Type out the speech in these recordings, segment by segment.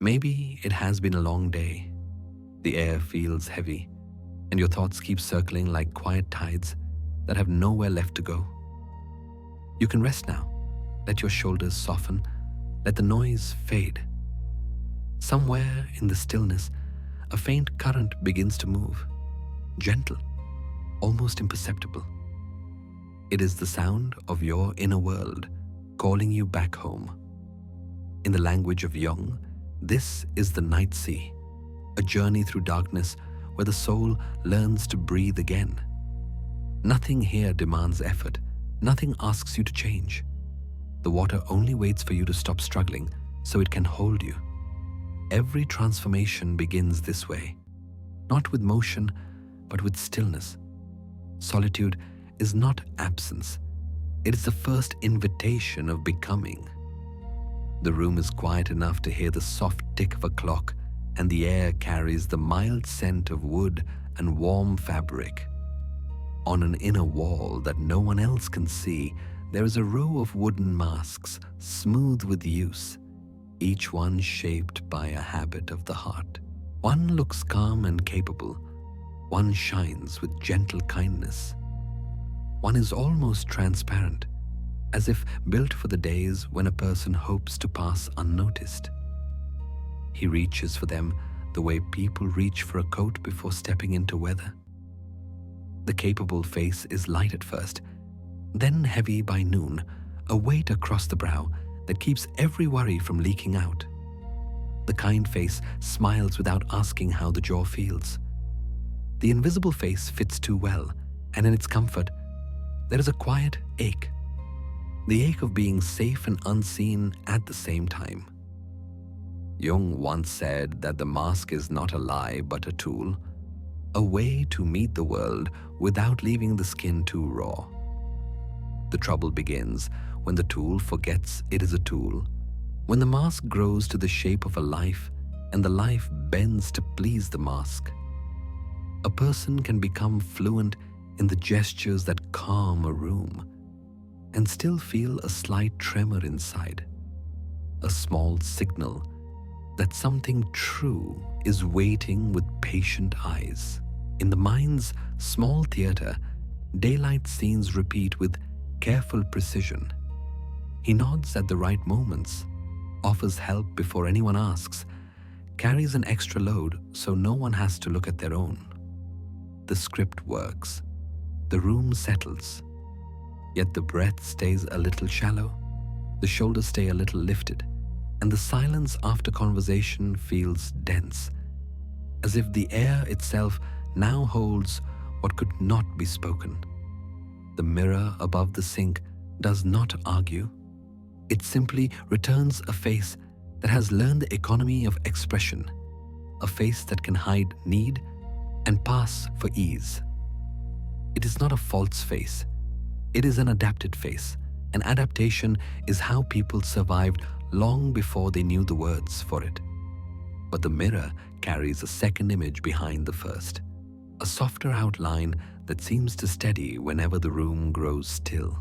Maybe it has been a long day. The air feels heavy, and your thoughts keep circling like quiet tides that have nowhere left to go. You can rest now. Let your shoulders soften. Let the noise fade. Somewhere in the stillness, a faint current begins to move, gentle, almost imperceptible. It is the sound of your inner world calling you back home. In the language of Jung, this is the night sea, a journey through darkness where the soul learns to breathe again. Nothing here demands effort. Nothing asks you to change. The water only waits for you to stop struggling so it can hold you. Every transformation begins this way, not with motion, but with stillness. Solitude is not absence. It is the first invitation of becoming. The room is quiet enough to hear the soft tick of a clock, and the air carries the mild scent of wood and warm fabric. On an inner wall that no one else can see, there is a row of wooden masks, smooth with use, each one shaped by a habit of the heart. One looks calm and capable. One shines with gentle kindness. One is almost transparent, as if built for the days when a person hopes to pass unnoticed. He reaches for them the way people reach for a coat before stepping into weather. The capable face is light at first, then heavy by noon, a weight across the brow that keeps every worry from leaking out. The kind face smiles without asking how the jaw feels. The invisible face fits too well, and in its comfort, there is a quiet ache. The ache of being safe and unseen at the same time. Jung once said that the mask is not a lie but a tool, a way to meet the world without leaving the skin too raw. The trouble begins when the tool forgets it is a tool, when the mask grows to the shape of a life and the life bends to please the mask. A person can become fluent in the gestures that calm a room and still feel a slight tremor inside, a small signal that something true is waiting with patient eyes. In the mind's small theater, daylight scenes repeat with careful precision. He nods at the right moments, offers help before anyone asks, carries an extra load so no one has to look at their own. The script works. The room settles. Yet the breath stays a little shallow, the shoulders stay a little lifted, and the silence after conversation feels dense, as if the air itself now holds what could not be spoken. The mirror above the sink does not argue. It simply returns a face that has learned the economy of expression, a face that can hide need and pass for ease. It is not a false face. It is an adapted face. An adaptation is how people survived long before they knew the words for it. But the mirror carries a second image behind the first, a softer outline that seems to steady whenever the room grows still,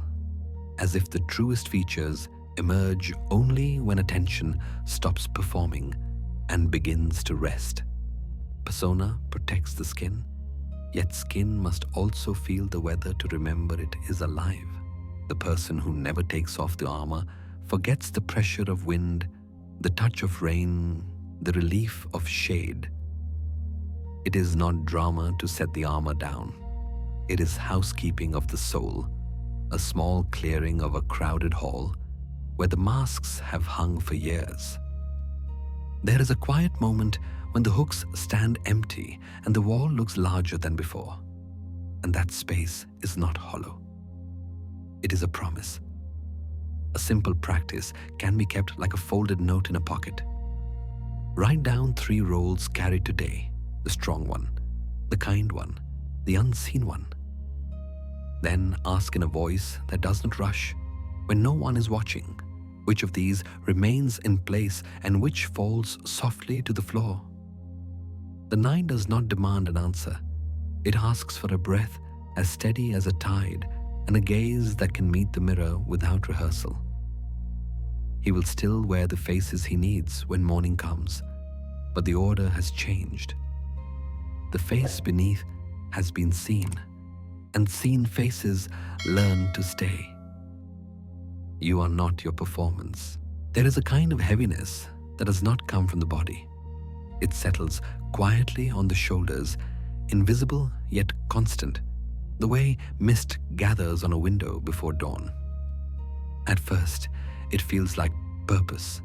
as if the truest features emerge only when attention stops performing and begins to rest. Persona protects the skin, yet skin must also feel the weather to remember it is alive. The person who never takes off the armor forgets the pressure of wind, the touch of rain, the relief of shade. It is not drama to set the armor down. It is housekeeping of the soul, a small clearing of a crowded hall where the masks have hung for years. There is a quiet moment when the hooks stand empty and the wall looks larger than before. And that space is not hollow. It is a promise. A simple practice can be kept like a folded note in a pocket. Write down 3 roles carried today: the strong one, the kind one, the unseen one. Then ask in a voice that does not rush, when no one is watching, which of these remains in place and which falls softly to the floor. The night does not demand an answer. It asks for a breath as steady as a tide and a gaze that can meet the mirror without rehearsal. He will still wear the faces he needs when morning comes, but the order has changed. The face beneath has been seen, and seen faces learn to stay. You are not your performance. There is a kind of heaviness that does not come from the body. It settles quietly on the shoulders, invisible yet constant, the way mist gathers on a window before dawn. At first, it feels like purpose,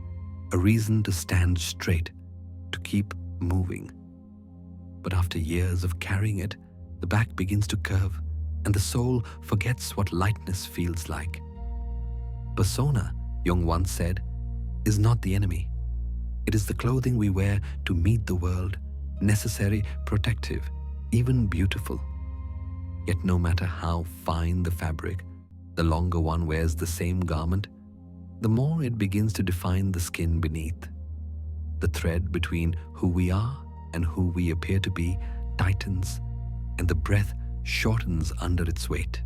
a reason to stand straight, to keep moving. But after years of carrying it, the back begins to curve, and the soul forgets what lightness feels like. Persona, Jung once said, is not the enemy. It is the clothing we wear to meet the world, necessary, protective, even beautiful. Yet no matter how fine the fabric, the longer one wears the same garment, the more it begins to define the skin beneath. The thread between who we are and who we appear to be tightens, and the breath shortens under its weight.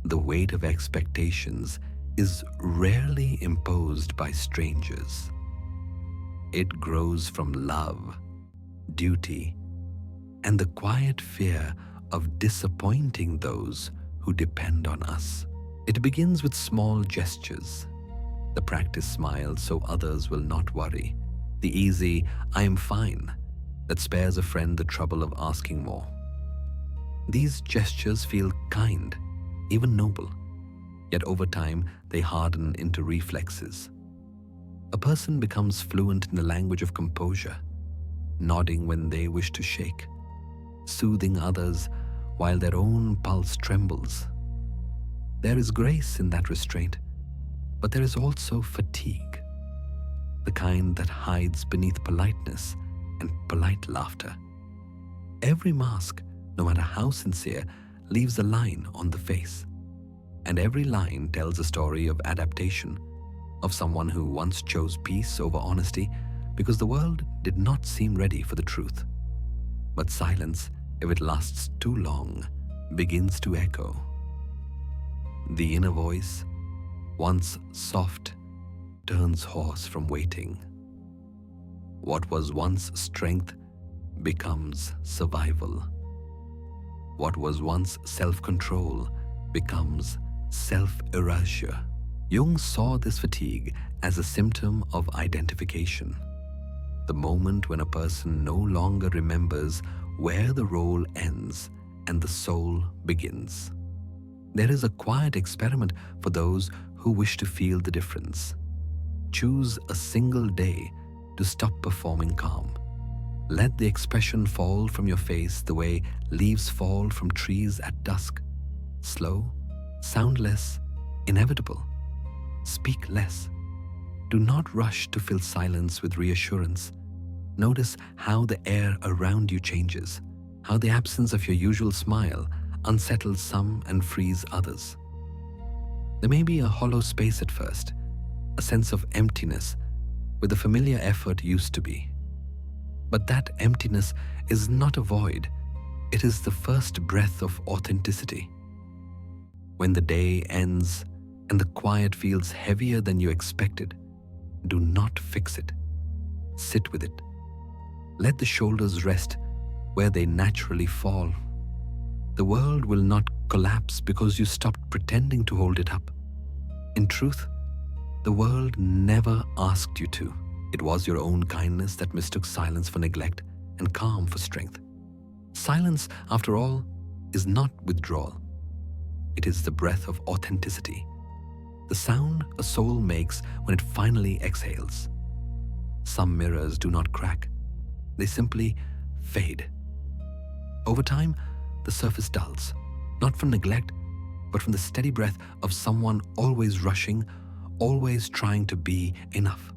The weight of expectations is rarely imposed by strangers. It grows from love, duty, and the quiet fear of disappointing those who depend on us. It begins with small gestures, the practiced smile so others will not worry, the easy "I am fine" that spares a friend the trouble of asking more. These gestures feel kind, even noble, yet over time they harden into reflexes. A person becomes fluent in the language of composure, nodding when they wish to shake, soothing others while their own pulse trembles. There is grace in that restraint, but there is also fatigue, the kind that hides beneath politeness and polite laughter. Every mask, no matter how sincere, leaves a line on the face, and every line tells a story of adaptation, of someone who once chose peace over honesty because the world did not seem ready for the truth. But silence, if it lasts too long, begins to echo. The inner voice, once soft, turns hoarse from waiting. What was once strength becomes survival. What was once self-control becomes self-erasure. Jung saw this fatigue as a symptom of identification, the moment when a person no longer remembers where the role ends and the soul begins. There is a quiet experiment for those who wish to feel the difference. Choose a single day to stop performing calm. Let the expression fall from your face the way leaves fall from trees at dusk. Slow, soundless, inevitable. Speak less. Do not rush to fill silence with reassurance. Notice how the air around you changes, how the absence of your usual smile unsettles some and frees others. There may be a hollow space at first, a sense of emptiness where the familiar effort used to be. But that emptiness is not a void. It is the first breath of authenticity. When the day ends and the quiet feels heavier than you expected, do not fix it. Sit with it. Let the shoulders rest where they naturally fall. The world will not collapse because you stopped pretending to hold it up. In truth, the world never asked you to. It was your own kindness that mistook silence for neglect and calm for strength. Silence, after all, is not withdrawal. It is the breath of authenticity, the sound a soul makes when it finally exhales. Some mirrors do not crack. They simply fade. Over time, the surface dulls, not from neglect, but from the steady breath of someone always rushing, always trying to be enough.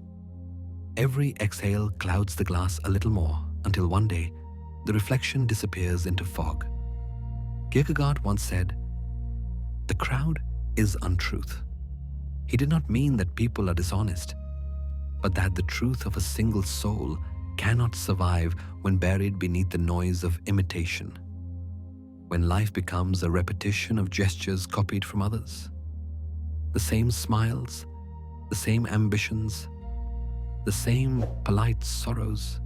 Every exhale clouds the glass a little more until one day, the reflection disappears into fog. Kierkegaard once said, "The crowd is untruth." He did not mean that people are dishonest, but that the truth of a single soul cannot survive when buried beneath the noise of imitation. When life becomes a repetition of gestures copied from others. The same smiles, the same ambitions, the same polite sorrows.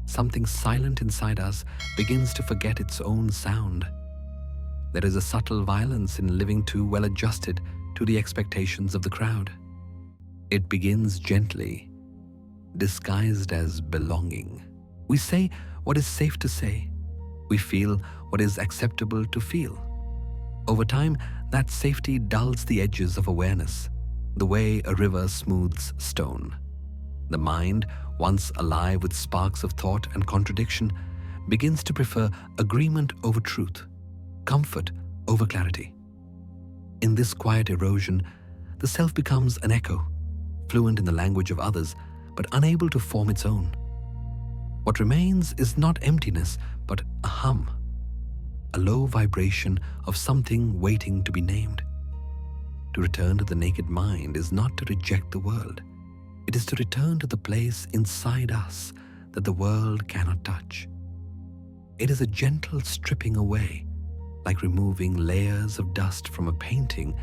Something silent inside us begins to forget its own sound. There is a subtle violence in living too well adjusted to the expectations of the crowd. It begins gently, disguised as belonging. We say what is safe to say. We feel what is acceptable to feel. Over time, that safety dulls the edges of awareness, the way a river smooths stone. The mind, once alive with sparks of thought and contradiction, begins to prefer agreement over truth, comfort over clarity. In this quiet erosion, the self becomes an echo, fluent in the language of others, but unable to form its own. What remains is not emptiness, but a hum, a low vibration of something waiting to be named. To return to the naked mind is not to reject the world. It is to return to the place inside us that the world cannot touch. It is a gentle stripping away, like removing layers of dust from a painting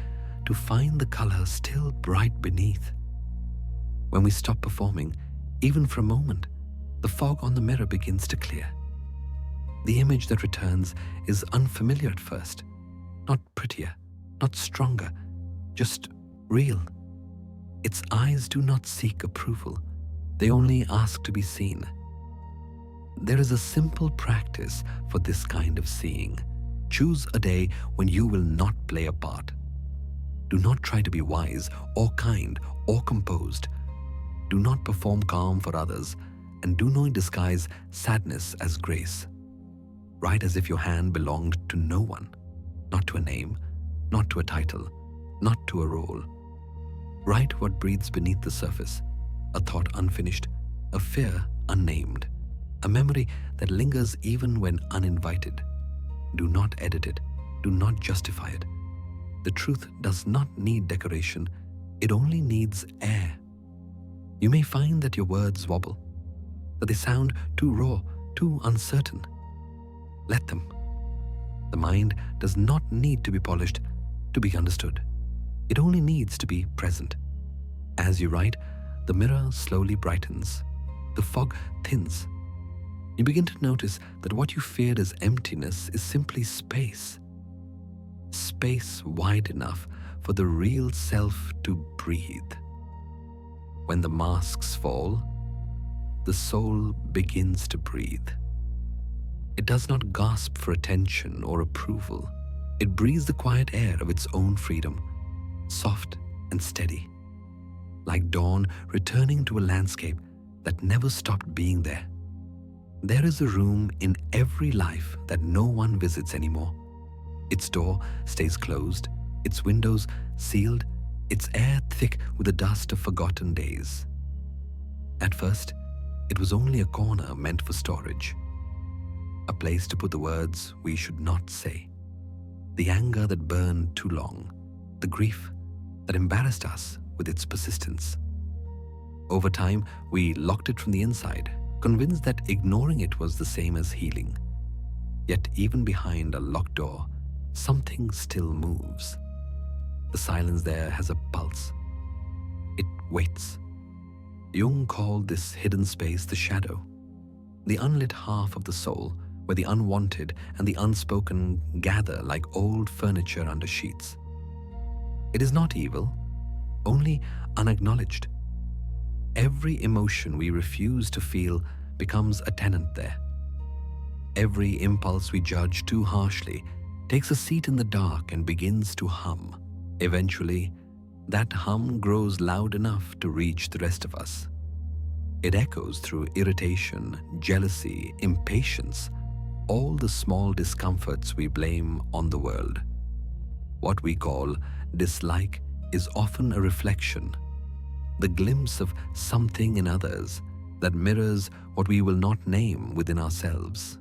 to find the color still bright beneath. When we stop performing, even for a moment, the fog on the mirror begins to clear. The image that returns is unfamiliar at first, not prettier, not stronger, just real. Its eyes do not seek approval, they only ask to be seen. There is a simple practice for this kind of seeing. Choose a day when you will not play a part. Do not try to be wise or kind or composed. Do not perform calm for others, and do not disguise sadness as grace. Write as if your hand belonged to no one, not to a name, not to a title, not to a role. Write what breathes beneath the surface, a thought unfinished, a fear unnamed, a memory that lingers even when uninvited. Do not edit it, do not justify it. The truth does not need decoration, it only needs air. You may find that your words wobble, that they sound too raw, too uncertain. Let them. The mind does not need to be polished to be understood. It only needs to be present. As you write, the mirror slowly brightens. The fog thins. You begin to notice that what you feared as emptiness is simply space. Space wide enough for the real self to breathe. When the masks fall, the soul begins to breathe. It does not gasp for attention or approval. It breathes the quiet air of its own freedom, soft and steady, like dawn returning to a landscape that never stopped being there. There is a room in every life that no one visits anymore. Its door stays closed, its windows sealed, its air thick with the dust of forgotten days. At first, it was only a corner meant for storage, a place to put the words we should not say, the anger that burned too long, the grief that embarrassed us with its persistence. Over time, we locked it from the inside, convinced that ignoring it was the same as healing. Yet even behind a locked door, something still moves. The silence there has a pulse. It waits. Jung called this hidden space the shadow, the unlit half of the soul where the unwanted and the unspoken gather like old furniture under sheets. It is not evil, only unacknowledged. Every emotion we refuse to feel becomes a tenant there. Every impulse we judge too harshly takes a seat in the dark and begins to hum. Eventually, that hum grows loud enough to reach the rest of us. It echoes through irritation, jealousy, impatience, all the small discomforts we blame on the world. What we call dislike is often a reflection, the glimpse of something in others that mirrors what we will not name within ourselves.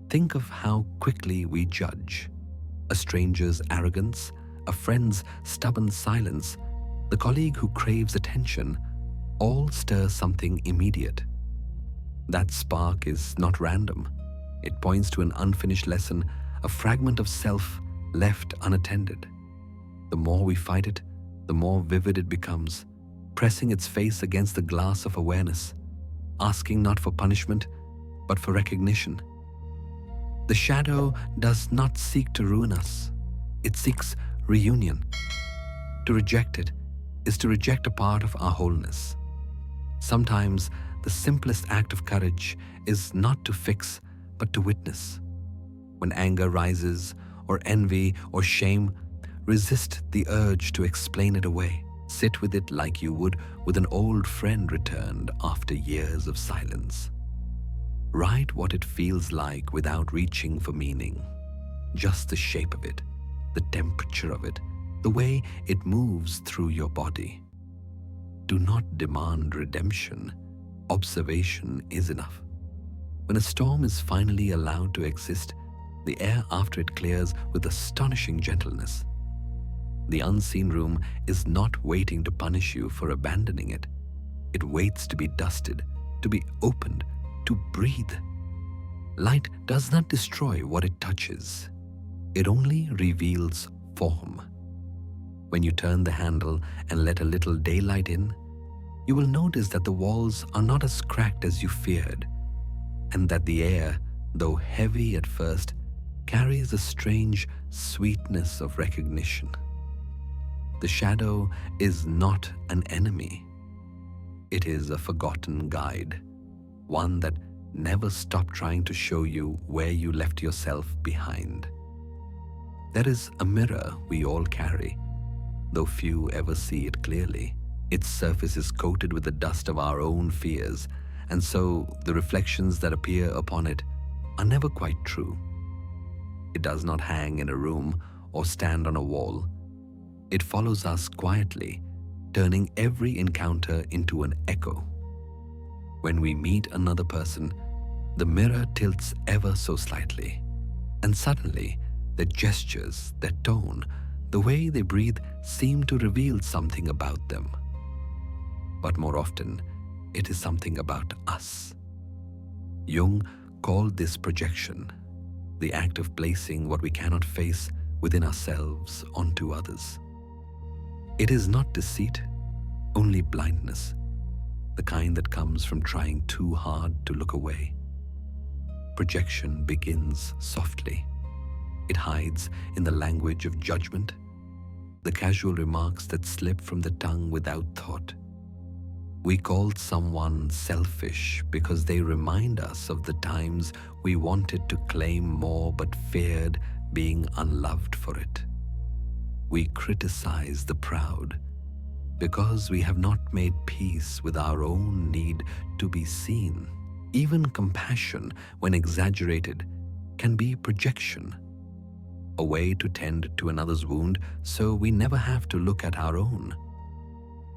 Think of how quickly we judge. A stranger's arrogance, a friend's stubborn silence, the colleague who craves attention, all stir something immediate. That spark is not random. It points to an unfinished lesson, a fragment of self left unattended. The more we fight it, the more vivid it becomes, pressing its face against the glass of awareness, asking not for punishment, but for recognition. The shadow does not seek to ruin us. It seeks reunion. To reject it is to reject a part of our wholeness. Sometimes the simplest act of courage is not to fix, but to witness. When anger rises, or envy, or shame, resist the urge to explain it away. Sit with it like you would with an old friend returned after years of silence. Write what it feels like without reaching for meaning. Just the shape of it, the temperature of it, the way it moves through your body. Do not demand redemption. Observation is enough. When a storm is finally allowed to exist, the air after it clears with astonishing gentleness. The unseen room is not waiting to punish you for abandoning it. It waits to be dusted, to be opened, to breathe. Light does not destroy what it touches. It only reveals form. When you turn the handle and let a little daylight in, you will notice that the walls are not as cracked as you feared, and that the air, though heavy at first, carries a strange sweetness of recognition. The shadow is not an enemy. It is a forgotten guide, one that never stopped trying to show you where you left yourself behind. There is a mirror we all carry, though few ever see it clearly. Its surface is coated with the dust of our own fears, and so the reflections that appear upon it are never quite true. It does not hang in a room or stand on a wall. It follows us quietly, turning every encounter into an echo. When we meet another person, the mirror tilts ever so slightly, and suddenly their gestures, their tone, the way they breathe seem to reveal something about them. But more often, it is something about us. Jung called this projection, the act of placing what we cannot face within ourselves onto others. It is not deceit, only blindness, the kind that comes from trying too hard to look away. Projection begins softly. It hides in the language of judgment, the casual remarks that slip from the tongue without thought. We called someone selfish because they remind us of the times we wanted to claim more but feared being unloved for it. We criticize the proud because we have not made peace with our own need to be seen. Even compassion, when exaggerated, can be projection, a way to tend to another's wound so we never have to look at our own.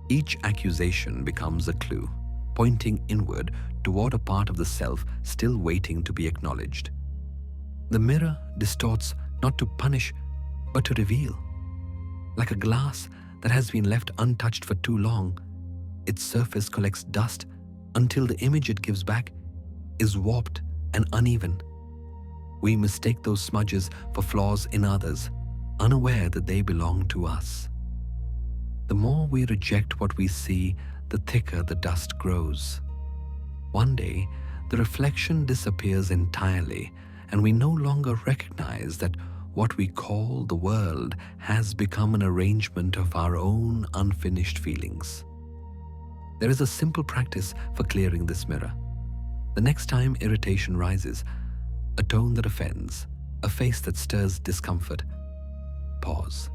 Each accusation becomes a clue, pointing inward toward a part of the self still waiting to be acknowledged. The mirror distorts not to punish, but to reveal. Like a glass that has been left untouched for too long, its surface collects dust until the image it gives back is warped and uneven. We mistake those smudges for flaws in others, unaware that they belong to us. The more we reject what we see, the thicker the dust grows. One day, the reflection disappears entirely, and we no longer recognize that what we call the world has become an arrangement of our own unfinished feelings. There is a simple practice for clearing this mirror. The next time irritation rises, a tone that offends, a face that stirs discomfort, pause.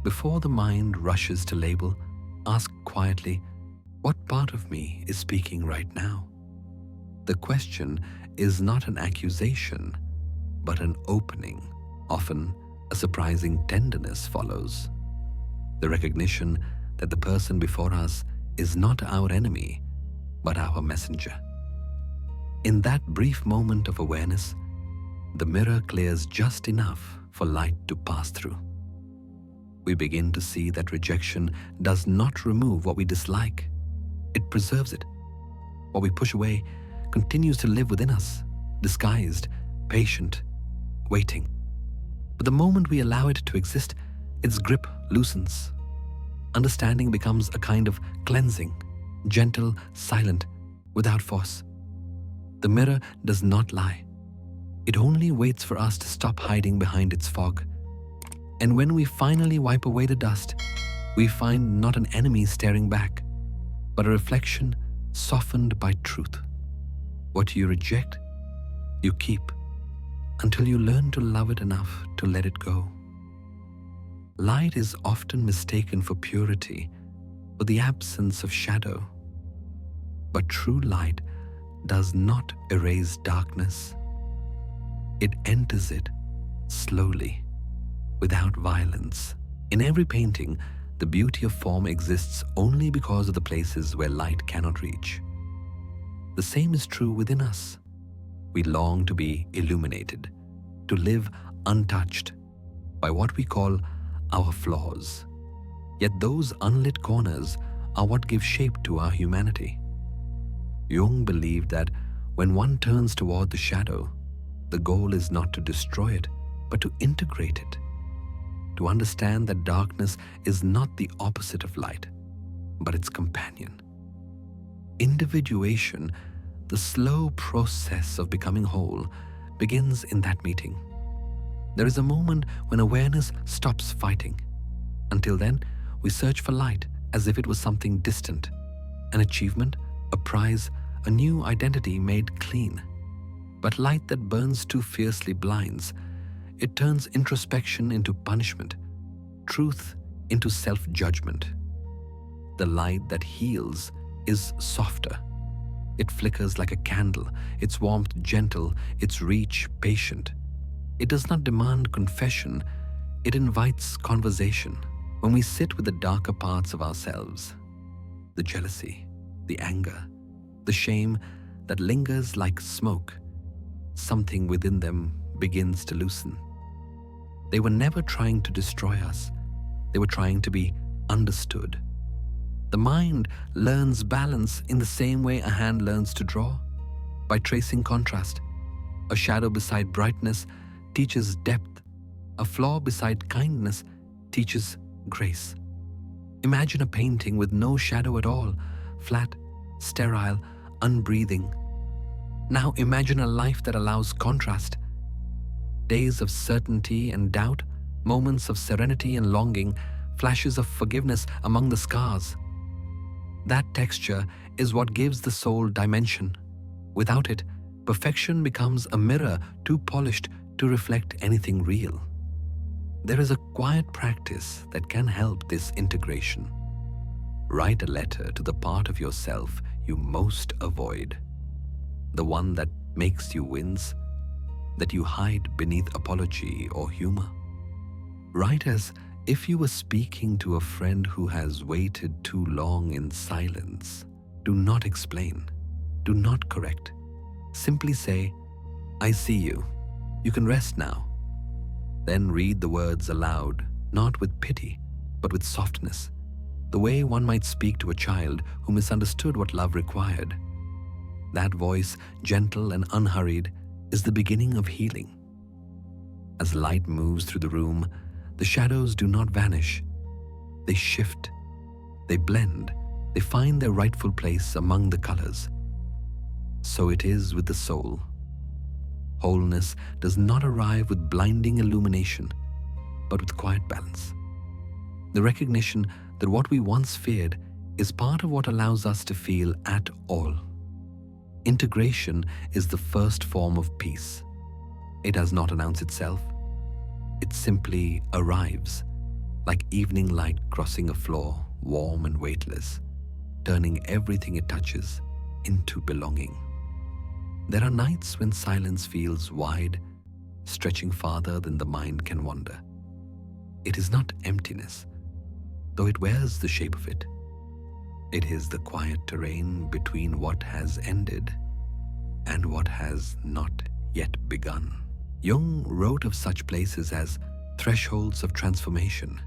Before the mind rushes to label, ask quietly, what part of me is speaking right now? The question is not an accusation, but an opening. Often, a surprising tenderness follows. The recognition that the person before us is not our enemy, but our messenger. In that brief moment of awareness, the mirror clears just enough for light to pass through. We begin to see that rejection does not remove what we dislike. It preserves it. What we push away continues to live within us, disguised, patient, waiting. But the moment we allow it to exist, its grip loosens. understanding becomes a kind of cleansing, gentle, silent, without force. The mirror does not lie. It only waits for us to stop hiding behind its fog. And when we finally wipe away the dust, we find not an enemy staring back, but a reflection softened by truth. What you reject, you keep, until you learn to love it enough to let it go. Light is often mistaken for purity, for the absence of shadow. But true light does not erase darkness. It enters it slowly, without violence. In every painting, the beauty of form exists only because of the places where light cannot reach. The same is true within us. We long to be illuminated, to live untouched by what we call our flaws. Yet those unlit corners are what give shape to our humanity. Jung believed that when one turns toward the shadow, the goal is not to destroy it, but to integrate it. To understand that darkness is not the opposite of light, but its companion. Individuation, the slow process of becoming whole, begins in that meeting. There is a moment when awareness stops fighting. Until then, we search for light as if it was something distant, an achievement, a prize, a new identity made clean. But light that burns too fiercely blinds. It turns introspection into punishment, truth into self-judgment. The light that heals is softer. It flickers like a candle, its warmth gentle, its reach patient. It does not demand confession, it invites conversation. When we sit with the darker parts of ourselves, the jealousy, the anger, the shame that lingers like smoke, something within them begins to loosen. They were never trying to destroy us. They were trying to be understood. The mind learns balance in the same way a hand learns to draw, by tracing contrast. A shadow beside brightness teaches depth. A flaw beside kindness teaches grace. Imagine a painting with no shadow at all, flat, sterile, unbreathing. Now imagine a life that allows contrast. Days of certainty and doubt, moments of serenity and longing, flashes of forgiveness among the scars. That texture is what gives the soul dimension. Without it, perfection becomes a mirror too polished to reflect anything real. There is a quiet practice that can help this integration. Write a letter to the part of yourself you most avoid, the one that makes you wince, that you hide beneath apology or humor. Write as if you were speaking to a friend who has waited too long in silence. Do not explain. Do not correct. Simply say, "I see you. You can rest now." Then read the words aloud, not with pity, but with softness, the way one might speak to a child who misunderstood what love required. That voice, gentle and unhurried, is the beginning of healing. As light moves through the room, the shadows do not vanish. They shift, they blend, they find their rightful place among the colors. So it is with the soul. Wholeness does not arrive with blinding illumination, but with quiet balance. The recognition that what we once feared is part of what allows us to feel at all. Integration is the first form of peace. It does not announce itself. It simply arrives, like evening light crossing a floor, warm and weightless, turning everything it touches into belonging. There are nights when silence feels wide, stretching farther than the mind can wander. It is not emptiness, though it wears the shape of it. It is the quiet terrain between what has ended and what has not yet begun. Jung wrote of such places as thresholds of transformation,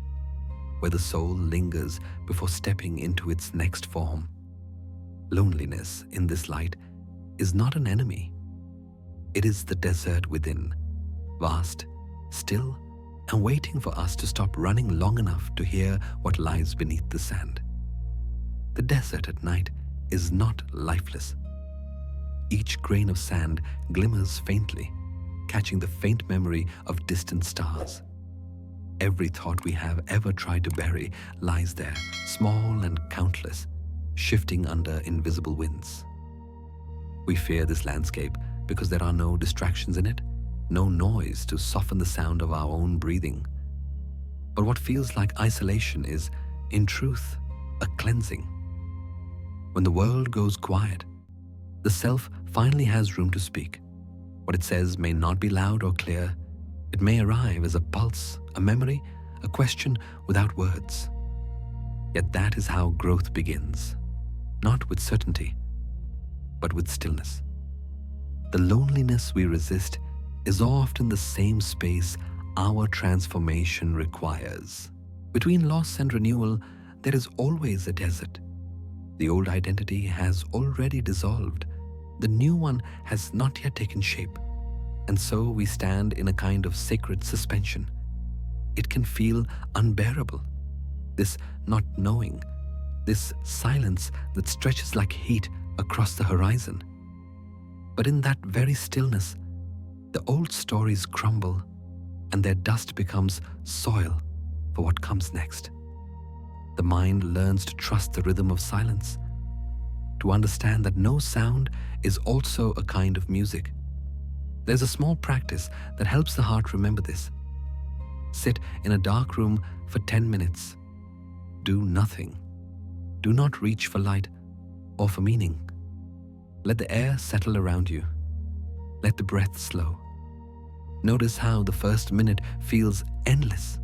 where the soul lingers before stepping into its next form. Loneliness in this light is not an enemy. It is the desert within, vast, still, and waiting for us to stop running long enough to hear what lies beneath the sand. The desert at night is not lifeless. Each grain of sand glimmers faintly, catching the faint memory of distant stars. Every thought we have ever tried to bury lies there, small and countless, shifting under invisible winds. We fear this landscape because there are no distractions in it, no noise to soften the sound of our own breathing. But what feels like isolation is, in truth, a cleansing. When the world goes quiet, the self finally has room to speak. What it says may not be loud or clear. It may arrive as a pulse, a memory, a question without words. Yet that is how growth begins, not with certainty, but with stillness. The loneliness we resist is often the same space our transformation requires. Between loss and renewal, there is always a desert. The old identity has already dissolved. The new one has not yet taken shape. And so we stand in a kind of sacred suspension. It can feel unbearable. This not knowing, this silence that stretches like heat across the horizon. But in that very stillness, the old stories crumble and their dust becomes soil for what comes next. The mind learns to trust the rhythm of silence, to understand that no sound is also a kind of music. There's a small practice that helps the heart remember this. Sit in a dark room for 10 minutes. Do nothing. Do not reach for light or for meaning. Let the air settle around you. Let the breath slow. Notice how the first minute feels endless,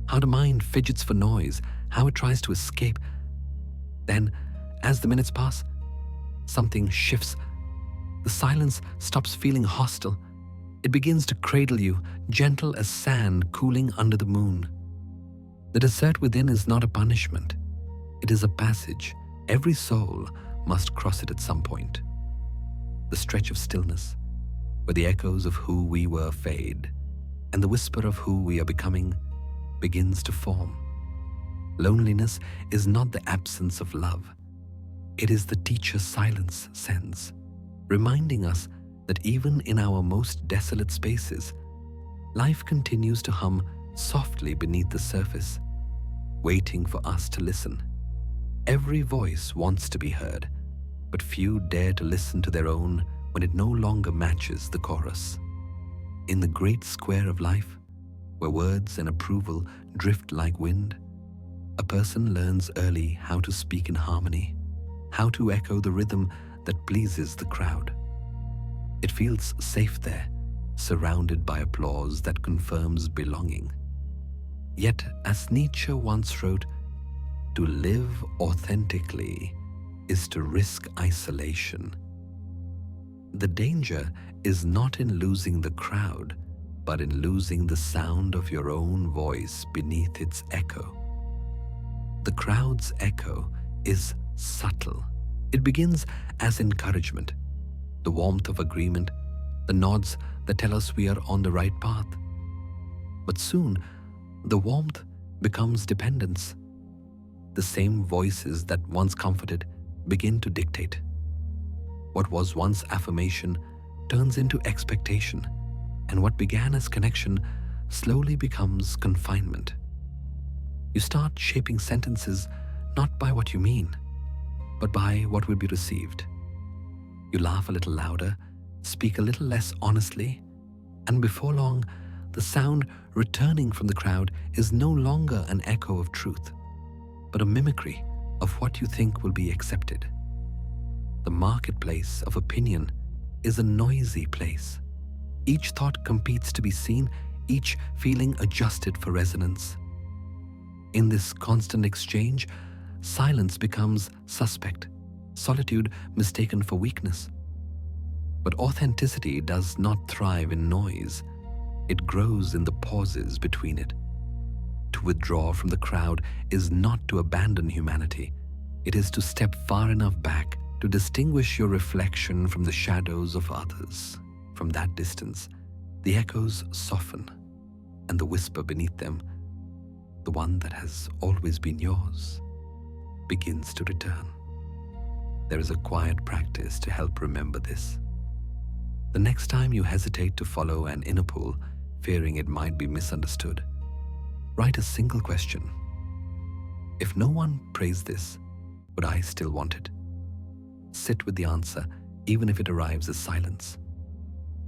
how the mind fidgets for noise, how it tries to escape. Then, as the minutes pass, something shifts. The silence stops feeling hostile. It begins to cradle you, gentle as sand cooling under the moon. The desert within is not a punishment. It is a passage. Every soul must cross it at some point. The stretch of stillness, where the echoes of who we were fade, and the whisper of who we are becoming begins to form. Loneliness is not the absence of love. It is the teacher silence sends, reminding us that even in our most desolate spaces, life continues to hum softly beneath the surface, waiting for us to listen. Every voice wants to be heard, but few dare to listen to their own when it no longer matches the chorus. In the great square of life, where words and approval drift like wind, a person learns early how to speak in harmony, how to echo the rhythm that pleases the crowd. It feels safe there, surrounded by applause that confirms belonging. Yet, as Nietzsche once wrote, to live authentically is to risk isolation. The danger is not in losing the crowd, but in losing the sound of your own voice beneath its echo. The crowd's echo is subtle. It begins as encouragement, the warmth of agreement, the nods that tell us we are on the right path. But soon, the warmth becomes dependence. The same voices that once comforted begin to dictate. What was once affirmation turns into expectation, and what began as connection slowly becomes confinement. You start shaping sentences not by what you mean, but by what will be received. You laugh a little louder, speak a little less honestly, and before long, the sound returning from the crowd is no longer an echo of truth, but a mimicry of what you think will be accepted. The marketplace of opinion is a noisy place. Each thought competes to be seen, each feeling adjusted for resonance. In this constant exchange, silence becomes suspect, solitude mistaken for weakness. But authenticity does not thrive in noise. It grows in the pauses between it. To withdraw from the crowd is not to abandon humanity. It is to step far enough back to distinguish your reflection from the shadows of others. From that distance, the echoes soften, and the whisper beneath them, the one that has always been yours, begins to return. There is a quiet practice to help remember this. The next time you hesitate to follow an inner pull, fearing it might be misunderstood, write a single question. If no one praised this, would I still want it? Sit with the answer, even if it arrives as silence.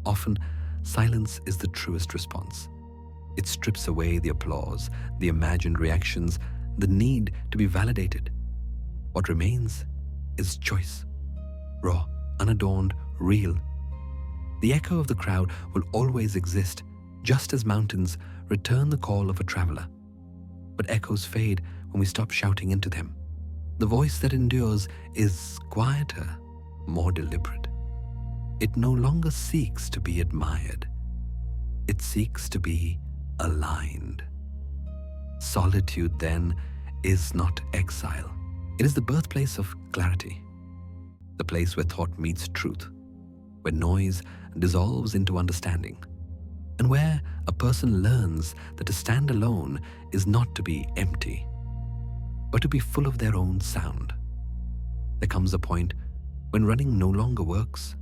Often, silence is the truest response. It strips away the applause, the imagined reactions, the need to be validated. What remains is choice, raw, unadorned, real. The echo of the crowd will always exist, just as mountains return the call of a traveler. But echoes fade when we stop shouting into them. The voice that endures is quieter, more deliberate. It no longer seeks to be admired. It seeks to be aligned. Solitude, then, is not exile. It is the birthplace of clarity, the place where thought meets truth, where noise dissolves into understanding, and where a person learns that to stand alone is not to be empty, but to be full of their own sound. There comes a point when running no longer works,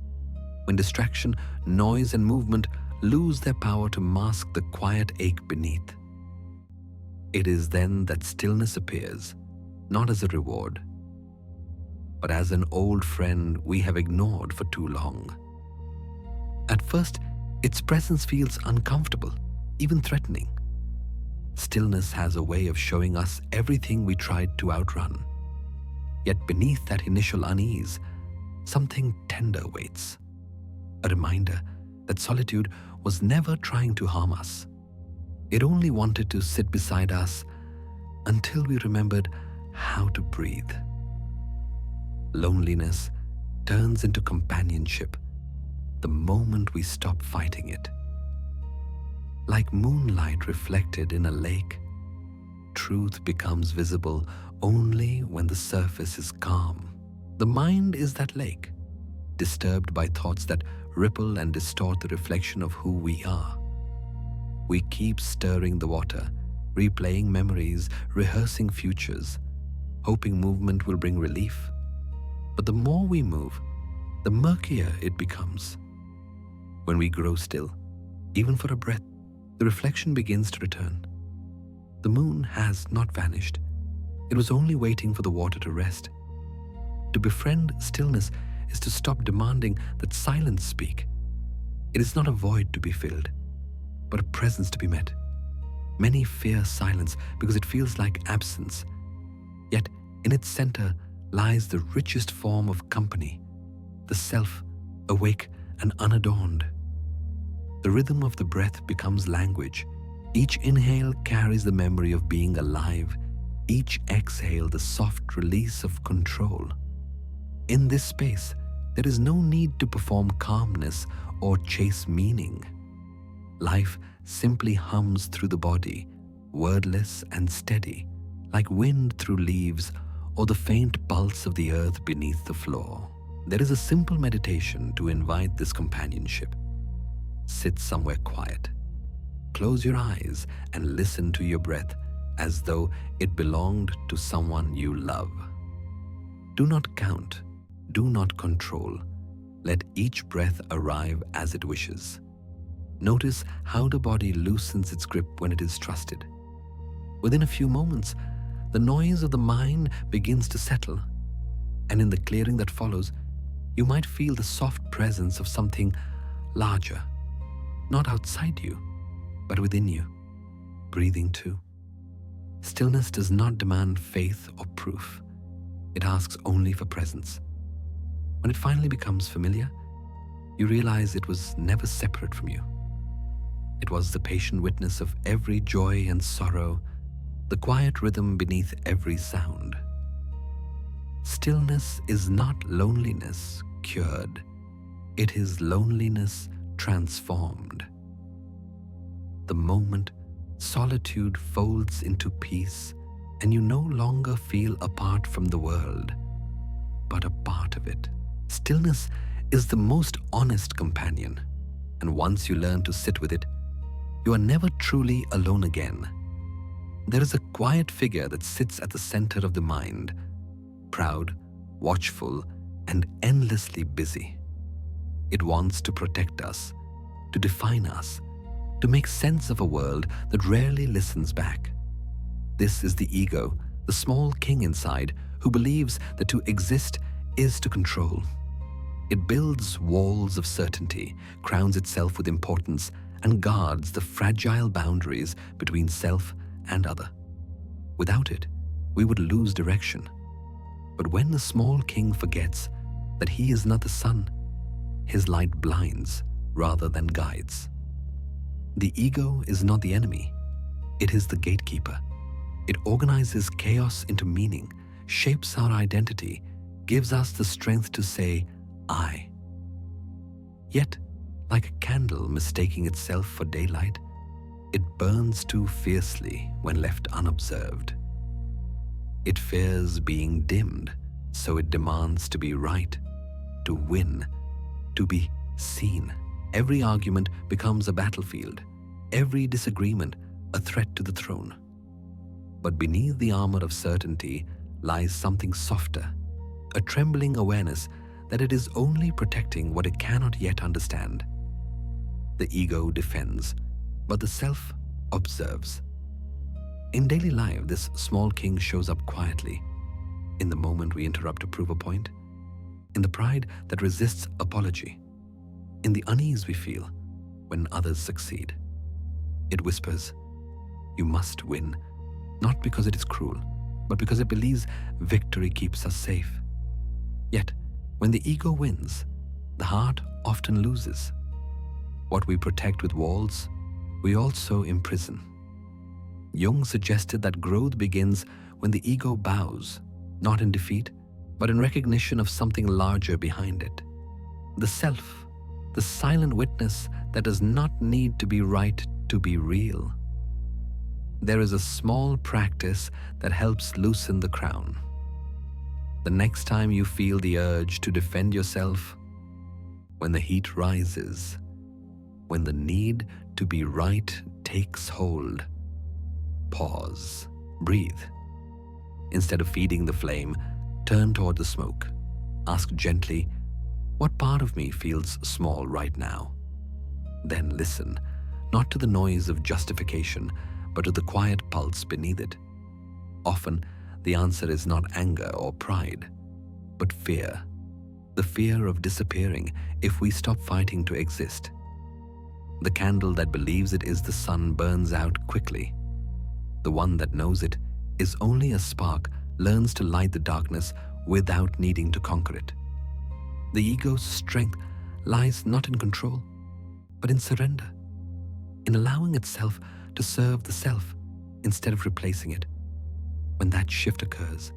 when distraction, noise, and movement lose their power to mask the quiet ache beneath. It is then that stillness appears, not as a reward, but as an old friend we have ignored for too long. At first, its presence feels uncomfortable, even threatening. Stillness has a way of showing us everything we tried to outrun. Yet beneath that initial unease, something tender waits. A reminder that solitude was never trying to harm us. It only wanted to sit beside us until we remembered how to breathe. Loneliness turns into companionship the moment we stop fighting it. Like moonlight reflected in a lake, truth becomes visible only when the surface is calm. The mind is that lake, disturbed by thoughts that ripple and distort the reflection of who we are. We keep stirring the water, replaying memories, rehearsing futures, hoping movement will bring relief. But the more we move, the murkier it becomes. When we grow still, even for a breath, the reflection begins to return. The moon has not vanished. It was only waiting for the water to rest. To befriend stillness is to stop demanding that silence speak. It is not a void to be filled, but a presence to be met. Many fear silence because it feels like absence. Yet in its center lies the richest form of company, the self, awake and unadorned. The rhythm of the breath becomes language. Each inhale carries the memory of being alive. Each exhale the soft release of control. In this space, there is no need to perform calmness or chase meaning. Life simply hums through the body, wordless and steady, like wind through leaves or the faint pulse of the earth beneath the floor. There is a simple meditation to invite this companionship. Sit somewhere quiet. Close your eyes and listen to your breath as though it belonged to someone you love. Do not count. Do not control. Let each breath arrive as it wishes. Notice how the body loosens its grip when it is trusted. Within a few moments, the noise of the mind begins to settle, and in the clearing that follows, you might feel the soft presence of something larger, not outside you, but within you, breathing too. Stillness does not demand faith or proof. It asks only for presence. When it finally becomes familiar, you realize it was never separate from you. It was the patient witness of every joy and sorrow, the quiet rhythm beneath every sound. Stillness is not loneliness cured. It is loneliness transformed. The moment solitude folds into peace and you no longer feel apart from the world, but a part of it. Stillness is the most honest companion, and once you learn to sit with it, you are never truly alone again. There is a quiet figure that sits at the center of the mind, proud, watchful, and endlessly busy. It wants to protect us, to define us, to make sense of a world that rarely listens back. This is the ego, the small king inside, who believes that to exist is to control. It builds walls of certainty, crowns itself with importance, and guards the fragile boundaries between self and other. Without it, we would lose direction. But when the small king forgets that he is not the sun, his light blinds rather than guides. The ego is not the enemy. It is the gatekeeper. It organizes chaos into meaning, shapes our identity, gives us the strength to say, I. Yet, like a candle mistaking itself for daylight, it burns too fiercely when left unobserved. It fears being dimmed, so it demands to be right, to win, to be seen. Every argument becomes a battlefield, every disagreement a threat to the throne. But beneath the armor of certainty lies something softer, a trembling awareness that it is only protecting what it cannot yet understand. The ego defends, but the self observes. In daily life, this small king shows up quietly, in the moment we interrupt to prove a point, in the pride that resists apology, in the unease we feel when others succeed. It whispers, "You must win," not because it is cruel, but because it believes victory keeps us safe. Yet, when the ego wins, the heart often loses. What we protect with walls, we also imprison. Jung suggested that growth begins when the ego bows, not in defeat, but in recognition of something larger behind it. The self, the silent witness that does not need to be right to be real. There is a small practice that helps loosen the crown. The next time you feel the urge to defend yourself, when the heat rises, when the need to be right takes hold, pause, breathe. Instead of feeding the flame, turn toward the smoke. Ask gently, what part of me feels small right now? Then listen, not to the noise of justification, but to the quiet pulse beneath it. Often, the answer is not anger or pride, but fear. The fear of disappearing if we stop fighting to exist. The candle that believes it is the sun burns out quickly. The one that knows it is only a spark learns to light the darkness without needing to conquer it. The ego's strength lies not in control, but in surrender, in allowing itself to serve the self instead of replacing it. When that shift occurs,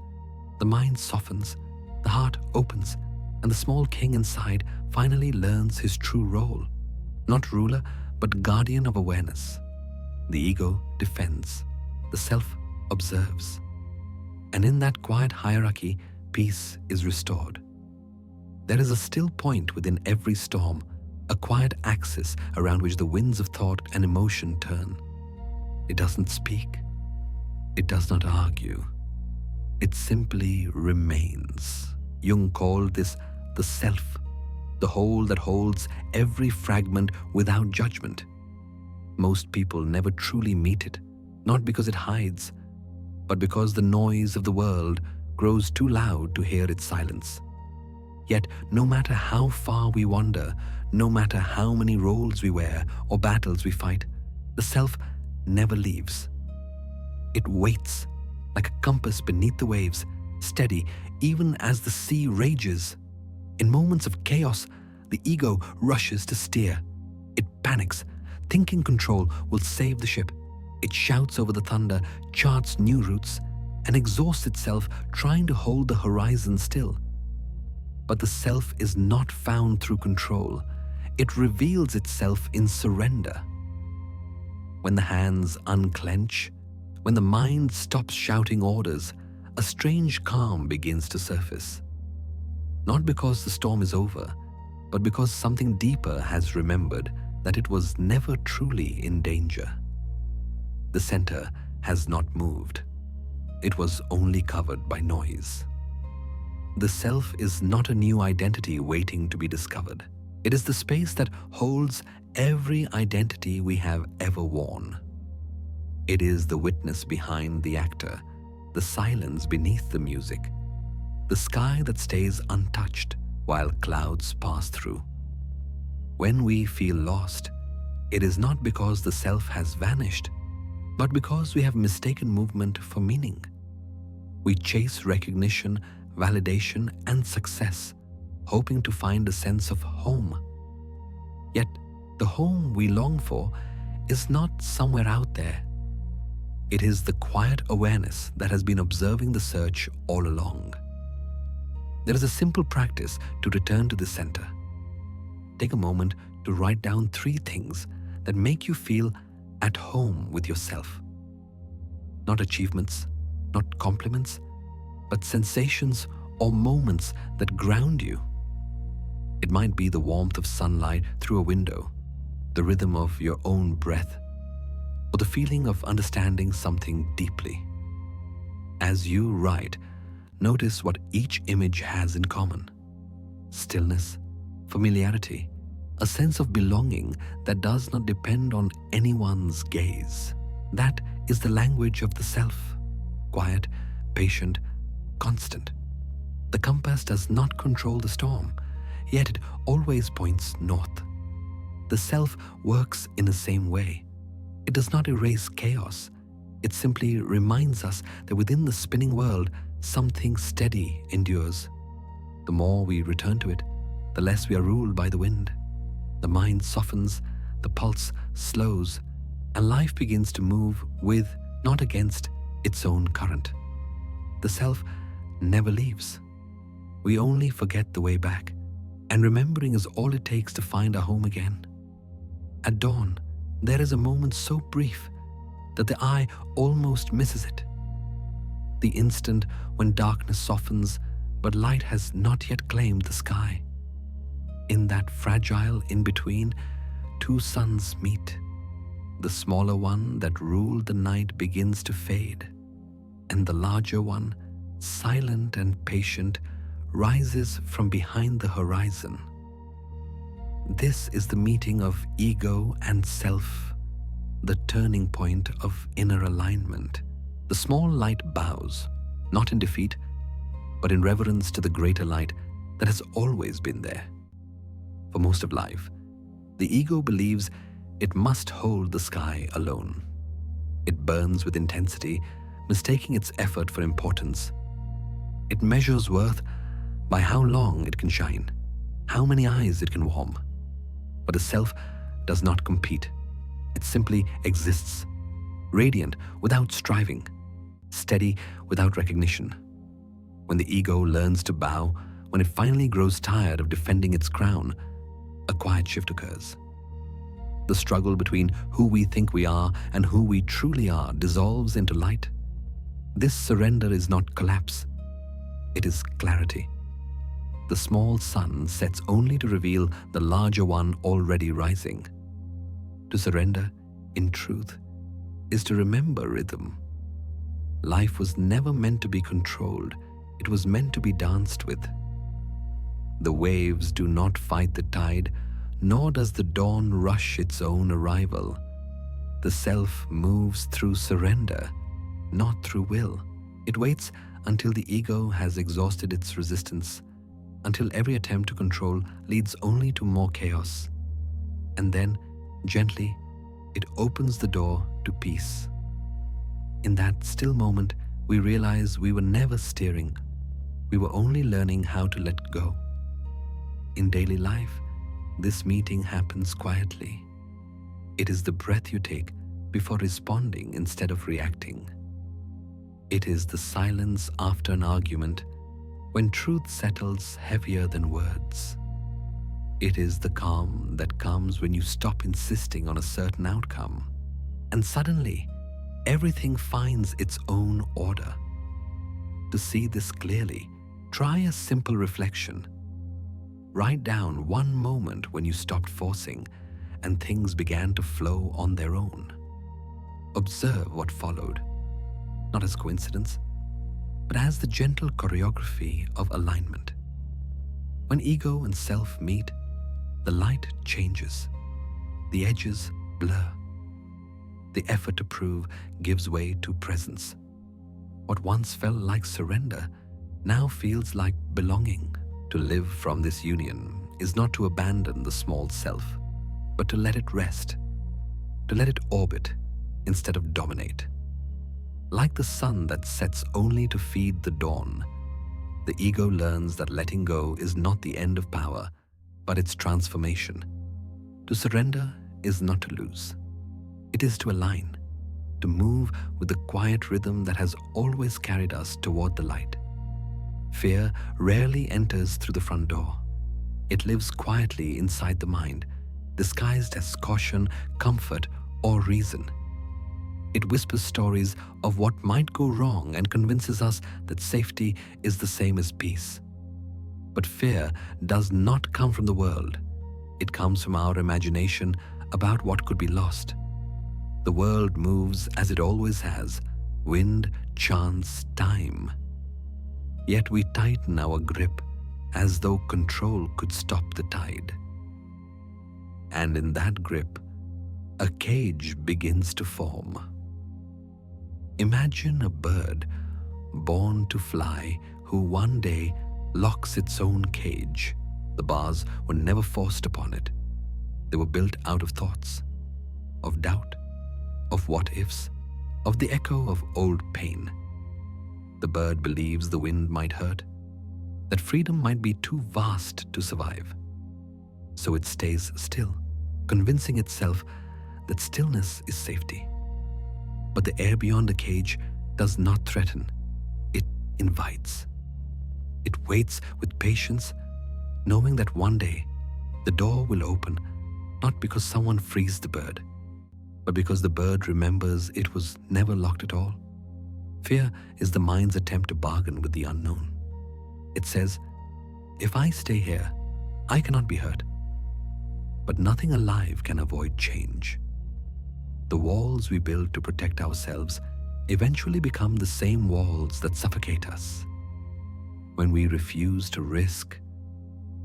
the mind softens, the heart opens, and the small king inside finally learns his true role. Not ruler, but guardian of awareness. The ego defends, the self observes. And in that quiet hierarchy, peace is restored. There is a still point within every storm, a quiet axis around which the winds of thought and emotion turn. It doesn't speak. It does not argue. It simply remains. Jung called this the self, the whole that holds every fragment without judgment. Most people never truly meet it, not because it hides, but because the noise of the world grows too loud to hear its silence. Yet, no matter how far we wander, no matter how many roles we wear or battles we fight, the self never leaves. It waits like a compass beneath the waves, steady even as the sea rages. In moments of chaos, the ego rushes to steer. It panics, thinking control will save the ship. It shouts over the thunder, charts new routes, and exhausts itself trying to hold the horizon still. But the self is not found through control. It reveals itself in surrender. When the hands unclench, when the mind stops shouting orders, a strange calm begins to surface. Not because the storm is over, but because something deeper has remembered that it was never truly in danger. The center has not moved. It was only covered by noise. The self is not a new identity waiting to be discovered. It is the space that holds every identity we have ever worn. It is the witness behind the actor, the silence beneath the music, the sky that stays untouched while clouds pass through. When we feel lost, it is not because the self has vanished, but because we have mistaken movement for meaning. We chase recognition, validation, and success, hoping to find a sense of home. Yet, the home we long for is not somewhere out there. It is the quiet awareness that has been observing the search all along. There is a simple practice to return to the center. Take a moment to write down 3 things that make you feel at home with yourself. Not achievements, not compliments, but sensations or moments that ground you. It might be the warmth of sunlight through a window, the rhythm of your own breath, or the feeling of understanding something deeply. As you write, notice what each image has in common: stillness, familiarity, a sense of belonging that does not depend on anyone's gaze. That is the language of the self: quiet, patient, constant. The compass does not control the storm, yet it always points north. The self works in the same way. It does not erase chaos. It simply reminds us that within the spinning world, something steady endures. The more we return to it, the less we are ruled by the wind. The mind softens, the pulse slows, and life begins to move with, not against, its own current. The self never leaves. We only forget the way back, and remembering is all it takes to find our home again. At dawn, there is a moment so brief that the eye almost misses it. The instant when darkness softens, but light has not yet claimed the sky. In that fragile in-between, 2 suns meet. The smaller one that ruled the night begins to fade, and the larger one, silent and patient, rises from behind the horizon. This is the meeting of ego and self, the turning point of inner alignment. The small light bows, not in defeat, but in reverence to the greater light that has always been there. For most of life, the ego believes it must hold the sky alone. It burns with intensity, mistaking its effort for importance. It measures worth by how long it can shine, how many eyes it can warm. But the self does not compete. It simply exists, radiant without striving, steady without recognition. When the ego learns to bow, when it finally grows tired of defending its crown, a quiet shift occurs. The struggle between who we think we are and who we truly are dissolves into light. This surrender is not collapse, it is clarity. The small sun sets only to reveal the larger one already rising. To surrender, in truth, is to remember rhythm. Life was never meant to be controlled, it was meant to be danced with. The waves do not fight the tide, nor does the dawn rush its own arrival. The self moves through surrender, not through will. It waits until the ego has exhausted its resistance, until every attempt to control leads only to more chaos. And then, gently, it opens the door to peace. In that still moment, we realize we were never steering. We were only learning how to let go. In daily life, this meeting happens quietly. It is the breath you take before responding instead of reacting. It is the silence after an argument when truth settles heavier than words. It is the calm that comes when you stop insisting on a certain outcome, and suddenly everything finds its own order. To see this clearly, try a simple reflection. Write down one moment when you stopped forcing and things began to flow on their own. Observe what followed, not as coincidence, but as the gentle choreography of alignment. When ego and self meet, the light changes, the edges blur. The effort to prove gives way to presence. What once felt like surrender now feels like belonging. To live from this union is not to abandon the small self, but to let it rest, to let it orbit instead of dominate. Like the sun that sets only to feed the dawn, the ego learns that letting go is not the end of power, but its transformation. To surrender is not to lose. It is to align, to move with the quiet rhythm that has always carried us toward the light. Fear rarely enters through the front door. It lives quietly inside the mind, disguised as caution, comfort, or reason. It whispers stories of what might go wrong and convinces us that safety is the same as peace. But fear does not come from the world. It comes from our imagination about what could be lost. The world moves as it always has, wind, chance, time. Yet we tighten our grip as though control could stop the tide. And in that grip, a cage begins to form. Imagine a bird born to fly who one day locks its own cage. The bars were never forced upon it. They were built out of thoughts, of doubt, of what-ifs, of the echo of old pain. The bird believes the wind might hurt, that freedom might be too vast to survive. So it stays still, convincing itself that stillness is safety. But the air beyond the cage does not threaten, it invites. It waits with patience, knowing that one day the door will open, not because someone frees the bird, but because the bird remembers it was never locked at all. Fear is the mind's attempt to bargain with the unknown. It says, if I stay here, I cannot be hurt. But nothing alive can avoid change. The walls we build to protect ourselves eventually become the same walls that suffocate us. When we refuse to risk,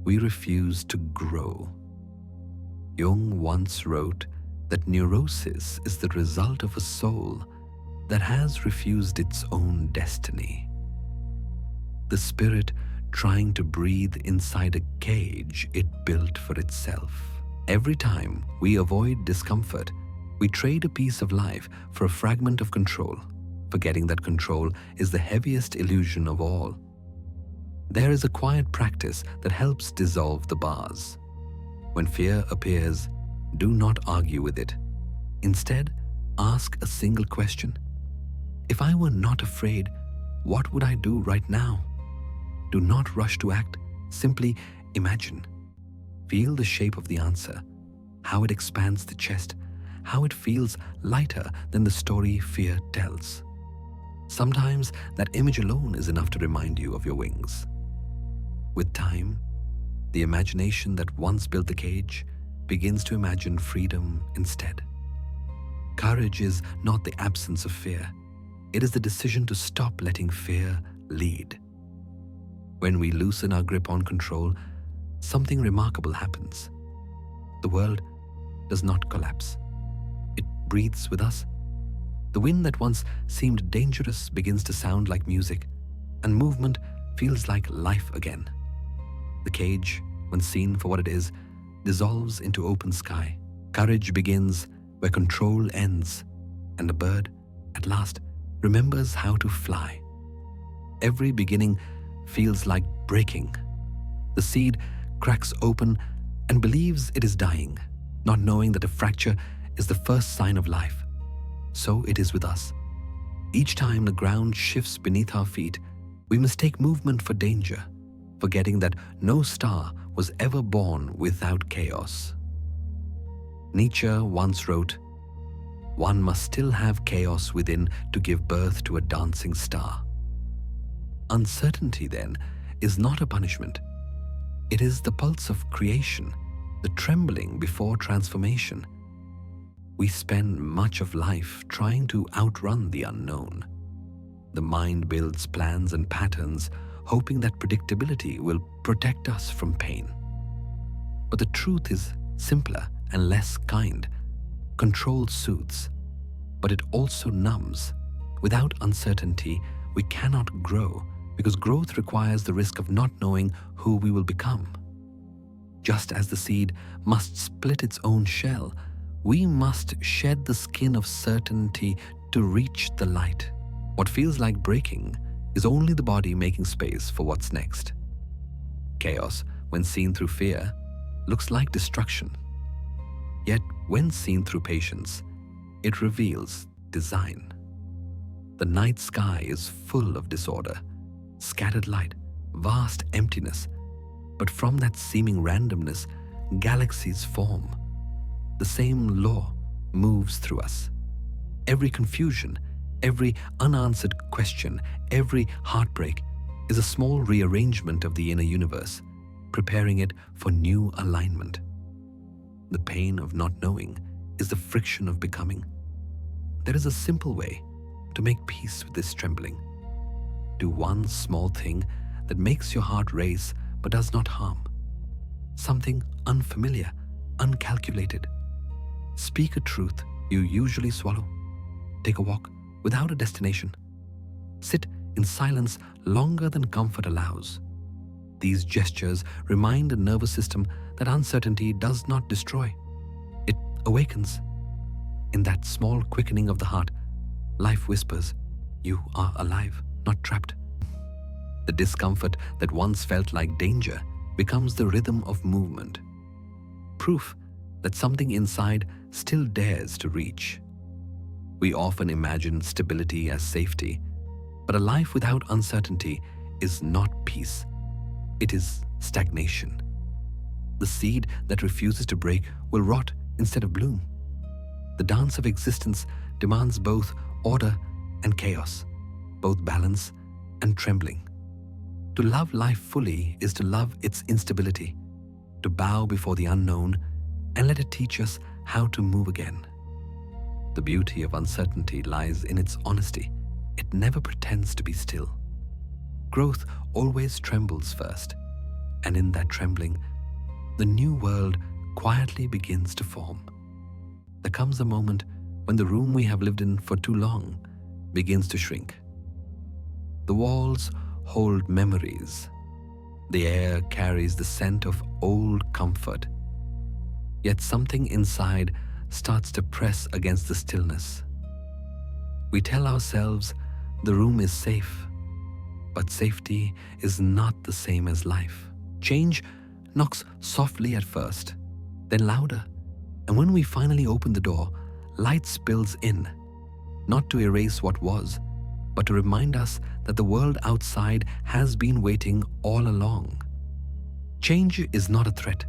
we refuse to grow. Jung once wrote that neurosis is the result of a soul that has refused its own destiny. The spirit trying to breathe inside a cage it built for itself. Every time we avoid discomfort, we trade a piece of life for a fragment of control, forgetting that control is the heaviest illusion of all. There is a quiet practice that helps dissolve the bars. When fear appears, do not argue with it. Instead, ask a single question. If I were not afraid, what would I do right now? Do not rush to act, simply imagine. Feel the shape of the answer, how it expands the chest, how it feels lighter than the story fear tells. Sometimes that image alone is enough to remind you of your wings. With time, the imagination that once built the cage begins to imagine freedom instead. Courage is not the absence of fear. It is the decision to stop letting fear lead. When we loosen our grip on control, something remarkable happens. The world does not collapse. It breathes with us. The wind that once seemed dangerous begins to sound like music, and movement feels like life again. The cage, when seen for what it is, dissolves into open sky. Courage begins where control ends, and the bird, at last, remembers how to fly. Every beginning feels like breaking. The seed cracks open and believes it is dying, not knowing that a fracture is the first sign of life. So it is with us. Each time the ground shifts beneath our feet, we mistake movement for danger, forgetting that no star was ever born without chaos. Nietzsche once wrote, "One must still have chaos within to give birth to a dancing star." Uncertainty, then, is not a punishment. It is the pulse of creation, the trembling before transformation. We spend much of life trying to outrun the unknown. The mind builds plans and patterns, hoping that predictability will protect us from pain. But the truth is simpler and less kind. Control soothes, but it also numbs. Without uncertainty, we cannot grow, because growth requires the risk of not knowing who we will become. Just as the seed must split its own shell, we must shed the skin of certainty to reach the light. What feels like breaking is only the body making space for what's next. Chaos, when seen through fear, looks like destruction. Yet, when seen through patience, it reveals design. The night sky is full of disorder, scattered light, vast emptiness, but from that seeming randomness, galaxies form. The same law moves through us. Every confusion, every unanswered question, every heartbreak is a small rearrangement of the inner universe, preparing it for new alignment. The pain of not knowing is the friction of becoming. There is a simple way to make peace with this trembling. Do one small thing that makes your heart race but does not harm. Something unfamiliar, uncalculated. Speak a truth you usually swallow. Take a walk without a destination. Sit in silence longer than comfort allows. These gestures remind the nervous system that uncertainty does not destroy. It awakens. In that small quickening of the heart, life whispers, "You are alive, not trapped." The discomfort that once felt like danger becomes the rhythm of movement. Proof that something inside still dares to reach. We often imagine stability as safety, but a life without uncertainty is not peace. It is stagnation. The seed that refuses to break will rot instead of bloom. The dance of existence demands both order and chaos, both balance and trembling. To love life fully is to love its instability, to bow before the unknown and let it teach us how to move again. The beauty of uncertainty lies in its honesty. It never pretends to be still. Growth always trembles first, and in that trembling, the new world quietly begins to form. There comes a moment when the room we have lived in for too long begins to shrink. The walls hold memories. The air carries the scent of old comfort. Yet something inside starts to press against the stillness. We tell ourselves the room is safe, but safety is not the same as life. Change knocks softly at first, then louder, and when we finally open the door, light spills in, not to erase what was, but to remind us that the world outside has been waiting all along. Change is not a threat.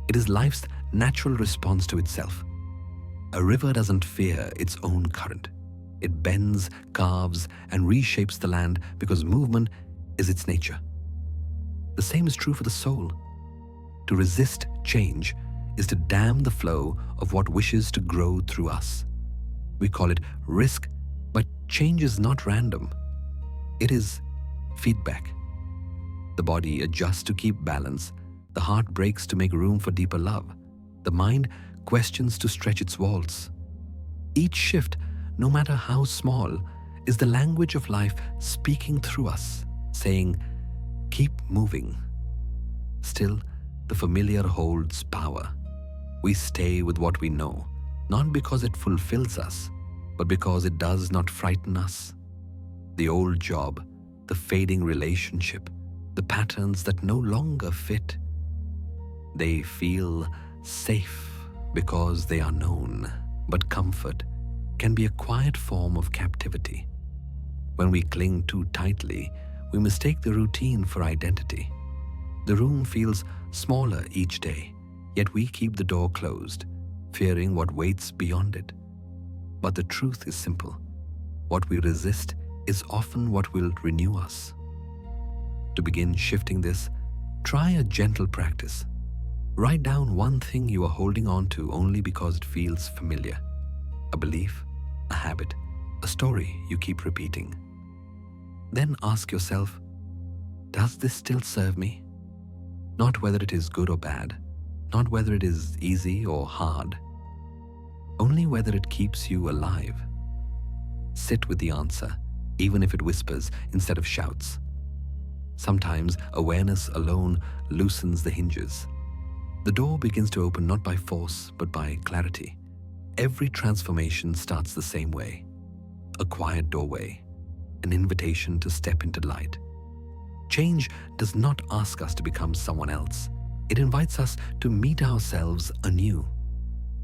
It is life's natural response to itself. A river doesn't fear its own current. It bends, carves, and reshapes the land because movement is its nature. The same is true for the soul. To resist change is to dam the flow of what wishes to grow through us. We call it risk, but change is not random. It is feedback. The body adjusts to keep balance. The heart breaks to make room for deeper love. The mind questions to stretch its walls. Each shift, no matter how small, is the language of life speaking through us, saying, "Keep moving." Still, the familiar holds power. We stay with what we know, not because it fulfills us, but because it does not frighten us. The old job, the fading relationship, the patterns that no longer fit, they feel safe because they are known. But comfort can be a quiet form of captivity. When we cling too tightly, we mistake the routine for identity. The room feels smaller each day, yet we keep the door closed, fearing what waits beyond it. But the truth is simple. What we resist is often what will renew us. To begin shifting this, try a gentle practice. Write down one thing you are holding on to only because it feels familiar. A belief, a habit, a story you keep repeating. Then ask yourself, does this still serve me? Not whether it is good or bad, not whether it is easy or hard, only whether it keeps you alive. Sit with the answer, even if it whispers instead of shouts. Sometimes awareness alone loosens the hinges. The door begins to open not by force, but by clarity. Every transformation starts the same way. A quiet doorway, an invitation to step into light. Change does not ask us to become someone else. It invites us to meet ourselves anew.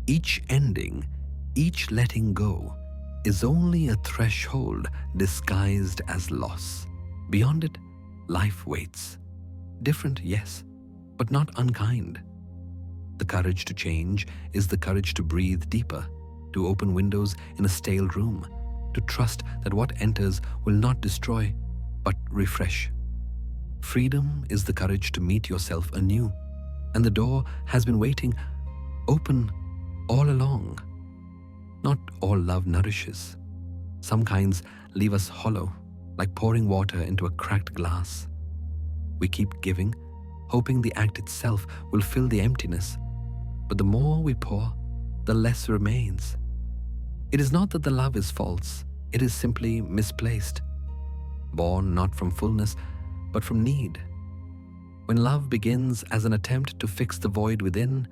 Each ending, each letting go, is only a threshold disguised as loss. Beyond it, life waits. Different, yes, but not unkind. The courage to change is the courage to breathe deeper, to open windows in a stale room, to trust that what enters will not destroy, but refresh. Freedom is the courage to meet yourself anew, and the door has been waiting open all along. Not all love nourishes. Some kinds leave us hollow, like pouring water into a cracked glass. We keep giving, hoping the act itself will fill the emptiness, but the more we pour, the less remains. It is not that the love is false, it is simply misplaced, born not from fullness, but from need. When love begins as an attempt to fix the void within,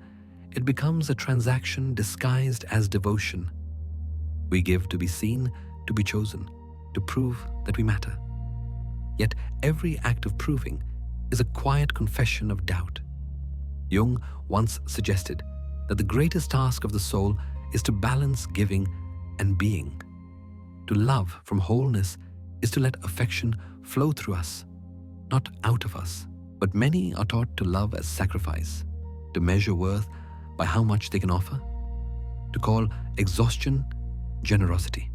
it becomes a transaction disguised as devotion. We give to be seen, to be chosen, to prove that we matter. Yet every act of proving is a quiet confession of doubt. Jung once suggested that the greatest task of the soul is to balance giving and being. To love from wholeness is to let affection flow through us, not out of us. But many are taught to love as sacrifice, to measure worth by how much they can offer, to call exhaustion generosity.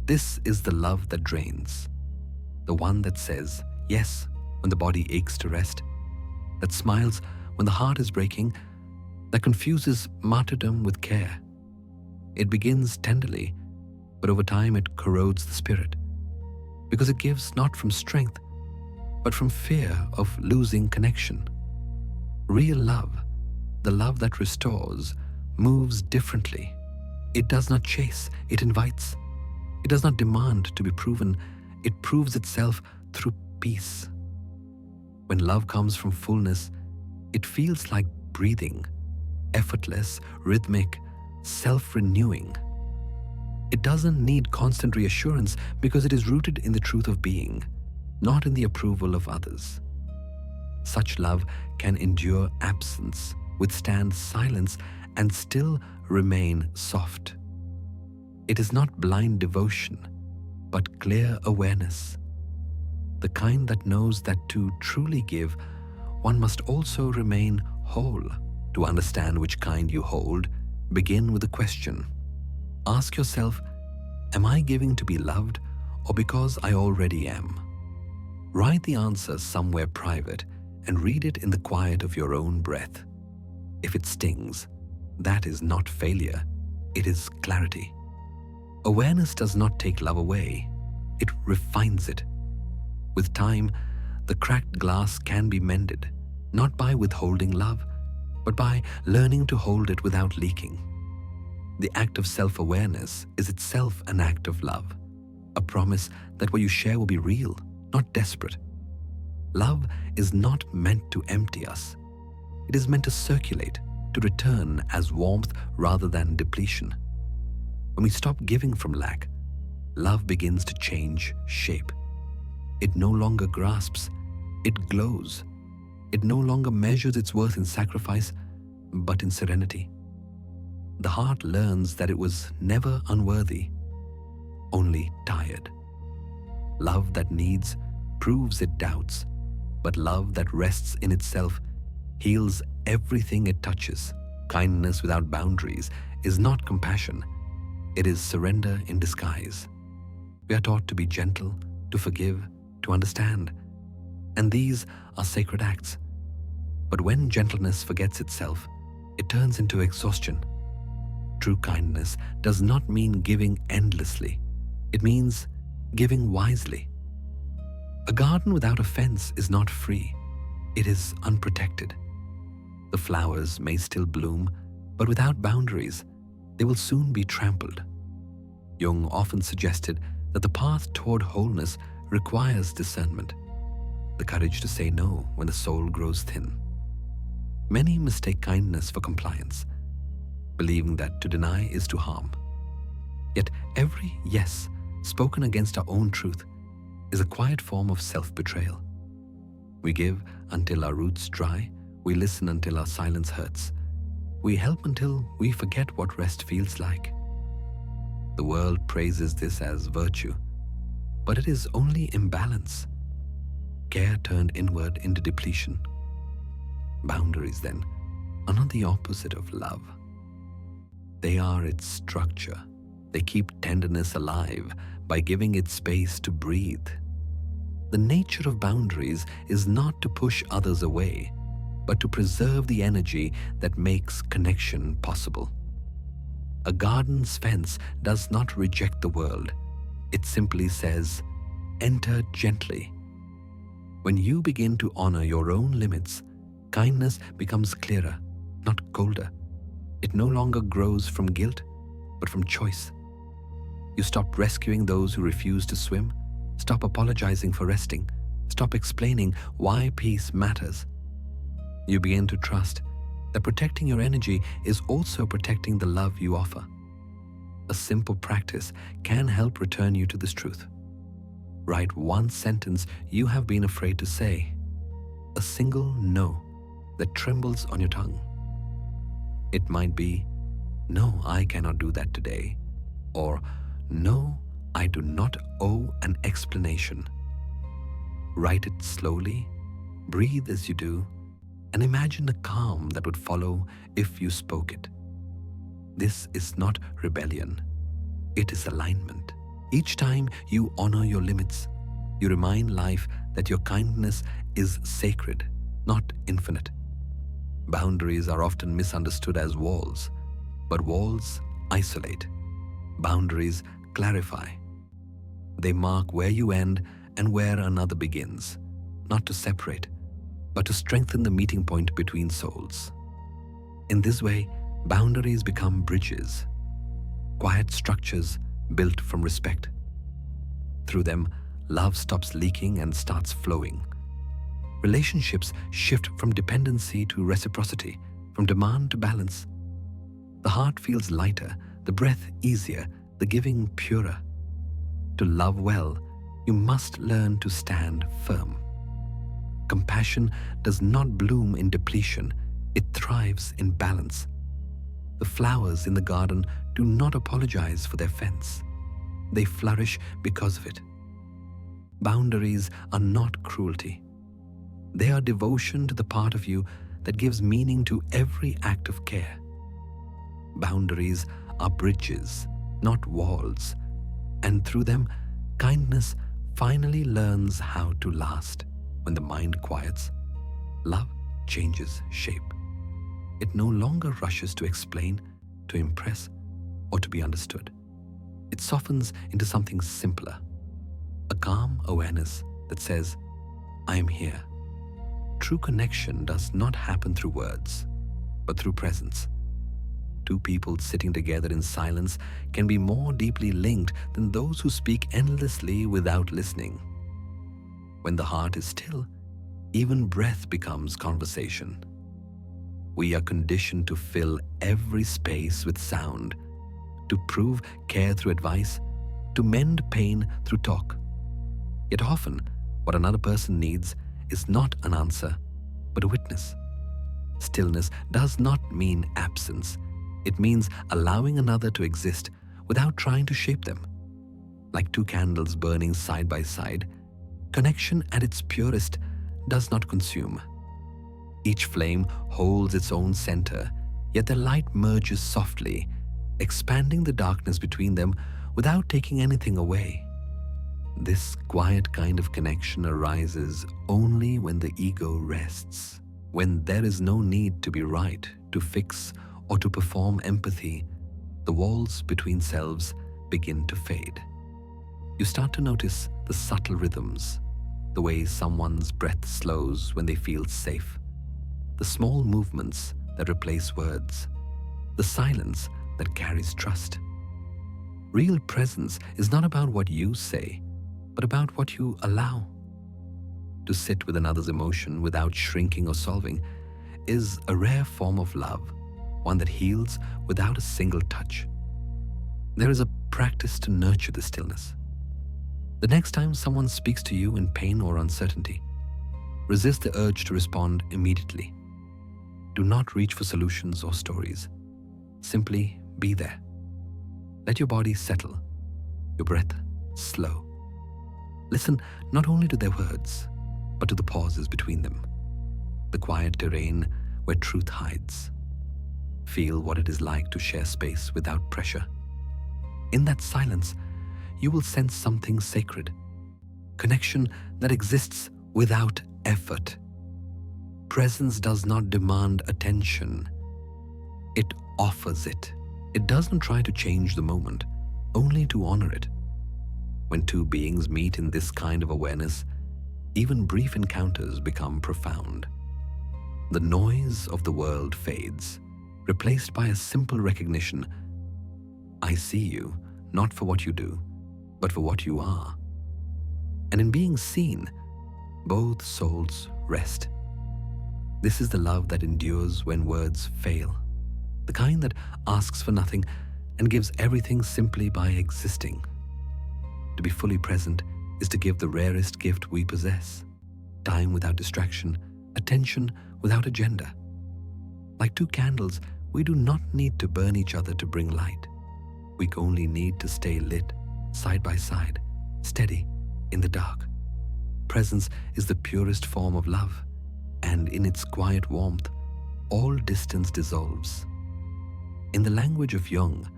This is the love that drains, the one that says yes when the body aches to rest, that smiles when the heart is breaking, that confuses martyrdom with care. It begins tenderly, but over time it corrodes the spirit, because it gives not from strength, but from fear of losing connection. Real love, the love that restores, moves differently. It does not chase, it invites. It does not demand to be proven, it proves itself through peace. When love comes from fullness, it feels like breathing, effortless, rhythmic, self-renewing. It doesn't need constant reassurance because it is rooted in the truth of being, not in the approval of others. Such love can endure absence, withstand silence, and still remain soft. It is not blind devotion, but clear awareness. The kind that knows that to truly give, one must also remain whole. To understand which kind you hold, begin with a question. Ask yourself, am I giving to be loved or because I already am? Write the answer somewhere private and read it in the quiet of your own breath. If it stings, that is not failure, it is clarity. Awareness does not take love away, it refines it. With time, the cracked glass can be mended, not by withholding love, but by learning to hold it without leaking. The act of self-awareness is itself an act of love, a promise that what you share will be real, not desperate. Love is not meant to empty us. It is meant to circulate, to return as warmth rather than depletion. When we stop giving from lack, love begins to change shape. It no longer grasps, it glows. It no longer measures its worth in sacrifice, but in serenity. The heart learns that it was never unworthy, only tired. Love that needs proves it doubts, but love that rests in itself heals everything it touches. Kindness without boundaries is not compassion, it is surrender in disguise. We are taught to be gentle, to forgive, to understand, and these are sacred acts. But when gentleness forgets itself, it turns into exhaustion. True kindness does not mean giving endlessly. It means giving wisely. A garden without a fence is not free. It is unprotected. The flowers may still bloom, but without boundaries, they will soon be trampled. Jung often suggested that the path toward wholeness requires discernment, the courage to say no when the soul grows thin. Many mistake kindness for compliance, believing that to deny is to harm. Yet every yes spoken against our own truth is a quiet form of self-betrayal. We give until our roots dry. We listen until our silence hurts. We help until we forget what rest feels like. The world praises this as virtue, but it is only imbalance. Care turned inward into depletion. Boundaries, then, are not the opposite of love. They are its structure. They keep tenderness alive by giving it space to breathe. The nature of boundaries is not to push others away, but to preserve the energy that makes connection possible. A garden's fence does not reject the world. It simply says, enter gently. When you begin to honor your own limits, kindness becomes clearer, not colder. It no longer grows from guilt, but from choice. You stop rescuing those who refuse to swim, stop apologizing for resting, stop explaining why peace matters. You begin to trust that protecting your energy is also protecting the love you offer. A simple practice can help return you to this truth. Write one sentence you have been afraid to say, a single no that trembles on your tongue. It might be, no, I cannot do that today, or no, I do not owe an explanation. Write it slowly, breathe as you do, and imagine the calm that would follow if you spoke it. This is not rebellion. It is alignment. Each time you honor your limits, you remind life that your kindness is sacred, not infinite. Boundaries are often misunderstood as walls, but walls isolate. Boundaries clarify. They mark where you end and where another begins, not to separate, but to strengthen the meeting point between souls. In this way, boundaries become bridges, quiet structures built from respect. Through them, love stops leaking and starts flowing. Relationships shift from dependency to reciprocity, from demand to balance. The heart feels lighter, the breath easier, the giving purer. To love well, you must learn to stand firm. Compassion does not bloom in depletion, it thrives in balance. The flowers in the garden do not apologize for their fence. They flourish because of it. Boundaries are not cruelty. They are devotion to the part of you that gives meaning to every act of care. Boundaries are bridges, not walls, and through them, kindness finally learns how to last. When the mind quiets, love changes shape. It no longer rushes to explain, to impress, or to be understood. It softens into something simpler, a calm awareness that says, I am here. True connection does not happen through words, but through presence. Two people sitting together in silence can be more deeply linked than those who speak endlessly without listening. When the heart is still, even breath becomes conversation. We are conditioned to fill every space with sound, to prove care through advice, to mend pain through talk. Yet often, what another person needs is not an answer, but a witness. Stillness does not mean absence. It means allowing another to exist without trying to shape them. Like two candles burning side by side, connection at its purest does not consume. Each flame holds its own center, yet the light merges softly, expanding the darkness between them without taking anything away. This quiet kind of connection arises only when the ego rests, When there is no need to be right, to fix, or to perform empathy, the walls between selves begin to fade. You start to notice the subtle rhythms, the way someone's breath slows when they feel safe, the small movements that replace words, the silence that carries trust. Real presence is not about what you say, but about what you allow. To sit with another's emotion without shrinking or solving is a rare form of love, one that heals without a single touch. There is a practice to nurture the stillness. The next time someone speaks to you in pain or uncertainty, resist the urge to respond immediately. Do not reach for solutions or stories. Simply be there. Let your body settle, your breath slow. Listen not only to their words, but to the pauses between them, the quiet terrain where truth hides. Feel what it is like to share space without pressure. In that silence, you will sense something sacred, connection that exists without effort. Presence does not demand attention. It offers it. It doesn't try to change the moment, only to honor it. When two beings meet in this kind of awareness, even brief encounters become profound. The noise of the world fades, replaced by a simple recognition. I see you, not for what you do, but for what you are. And in being seen, both souls rest. This is the love that endures when words fail, the kind that asks for nothing and gives everything simply by existing. To be fully present is to give the rarest gift we possess: time without distraction, attention without agenda. Like two candles, we do not need to burn each other to bring light. We only need to stay lit, side by side, steady in the dark. Presence is the purest form of love, and in its quiet warmth, all distance dissolves. In the language of Jung,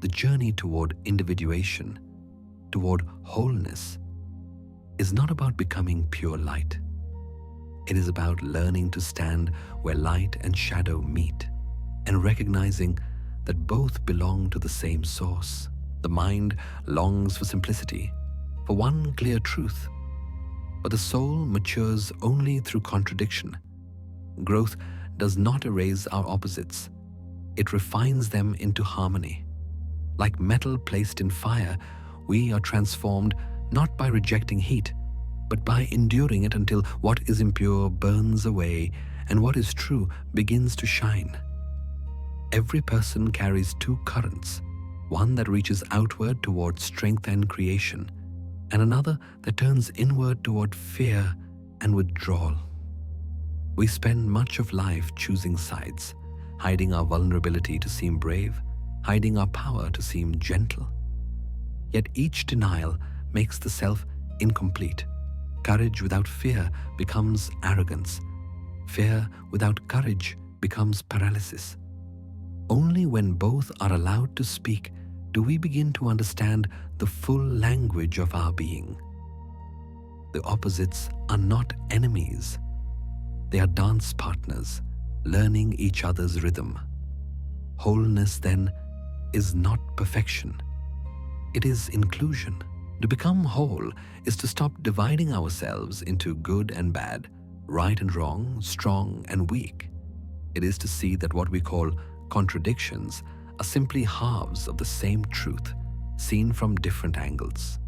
the journey toward individuation, toward wholeness, is not about becoming pure light. It is about learning to stand where light and shadow meet, and recognizing that both belong to the same source. The mind longs for simplicity, for one clear truth, but the soul matures only through contradiction. Growth does not erase our opposites. It refines them into harmony. Like metal placed in fire, we are transformed not by rejecting heat, but by enduring it until what is impure burns away and what is true begins to shine. Every person carries two currents, one that reaches outward toward strength and creation, and another that turns inward toward fear and withdrawal. We spend much of life choosing sides, hiding our vulnerability to seem brave, hiding our power to seem gentle. Yet each denial makes the self incomplete. Courage without fear becomes arrogance. Fear without courage becomes paralysis. Only when both are allowed to speak do we begin to understand the full language of our being. The opposites are not enemies. They are dance partners, learning each other's rhythm. Wholeness, then, is not perfection. It is inclusion. To become whole is to stop dividing ourselves into good and bad, right and wrong, strong and weak. It is to see that what we call contradictions are simply halves of the same truth, seen from different angles.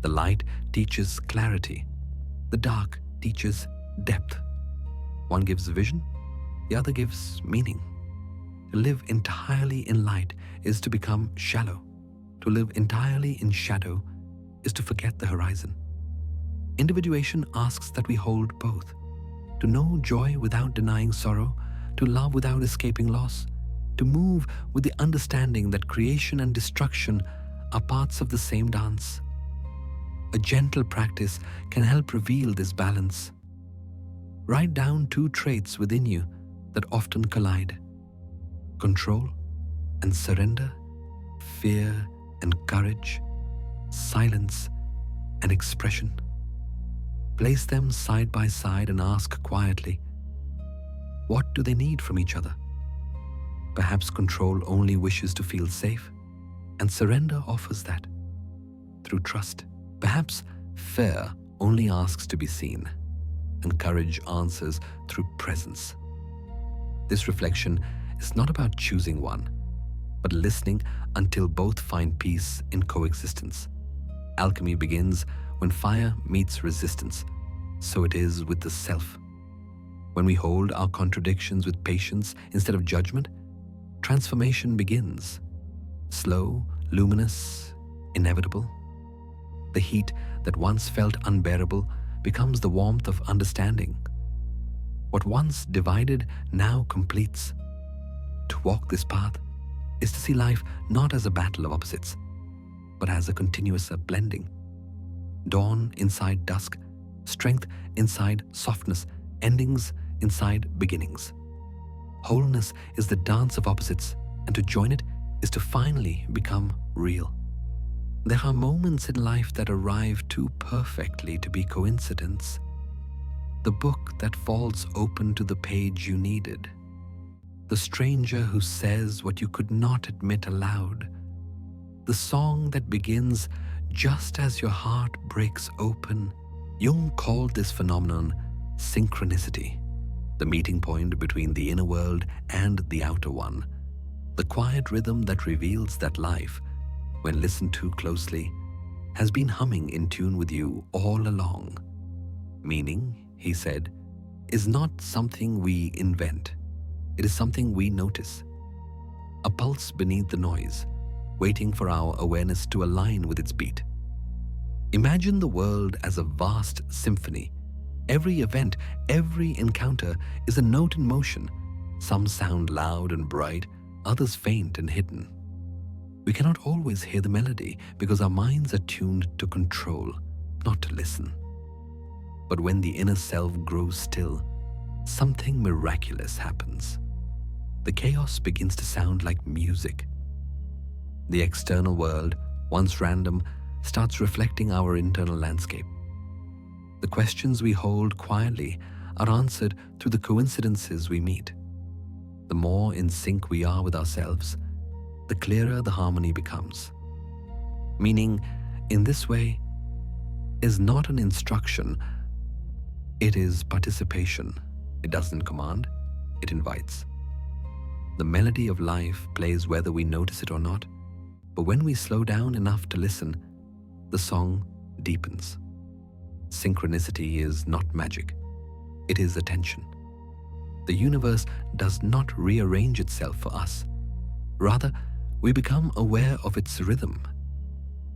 The light teaches clarity. The dark teaches depth. One gives vision, the other gives meaning. To live entirely in light is to become shallow. To live entirely in shadow is to forget the horizon. Individuation asks that we hold both. To know joy without denying sorrow, to love without escaping loss, to move with the understanding that creation and destruction are parts of the same dance. A gentle practice can help reveal this balance. Write down two traits within you that often collide: control and surrender, fear and courage, silence and expression. Place them side by side and ask quietly, What do they need from each other? Perhaps control only wishes to feel safe, and surrender offers that through trust. Perhaps fear only asks to be seen, and courage answers through presence. This reflection is not about choosing one, but listening until both find peace in coexistence. Alchemy begins when fire meets resistance. So it is with the self. When we hold our contradictions with patience instead of judgment, transformation begins. Slow, luminous, inevitable. The heat that once felt unbearable becomes the warmth of understanding. What once divided now completes. To walk this path is to see life not as a battle of opposites, but as a continuous blending. Dawn inside dusk, strength inside softness, endings inside beginnings. Wholeness is the dance of opposites, and to join it is to finally become real. There are moments in life that arrive too perfectly to be coincidence. The book that falls open to the page you needed. The stranger who says what you could not admit aloud. The song that begins just as your heart breaks open. Jung called this phenomenon synchronicity, the meeting point between the inner world and the outer one, the quiet rhythm that reveals that life, when listened to closely, has been humming in tune with you all along. Meaning, he said, is not something we invent. It is something we notice. A pulse beneath the noise, waiting for our awareness to align with its beat. Imagine the world as a vast symphony. Every event, every encounter is a note in motion. Some sound loud and bright, others faint and hidden. We cannot always hear the melody because our minds are tuned to control, not to listen. But when the inner self grows still, something miraculous happens. The chaos begins to sound like music. The external world, once random, starts reflecting our internal landscape. The questions we hold quietly are answered through the coincidences we meet. The more in sync we are with ourselves, the clearer the harmony becomes. Meaning, in this way, is not an instruction, it is participation. It doesn't command, it invites. The melody of life plays whether we notice it or not, but when we slow down enough to listen, the song deepens. Synchronicity is not magic, it is attention. The universe does not rearrange itself for us. Rather, we become aware of its rhythm,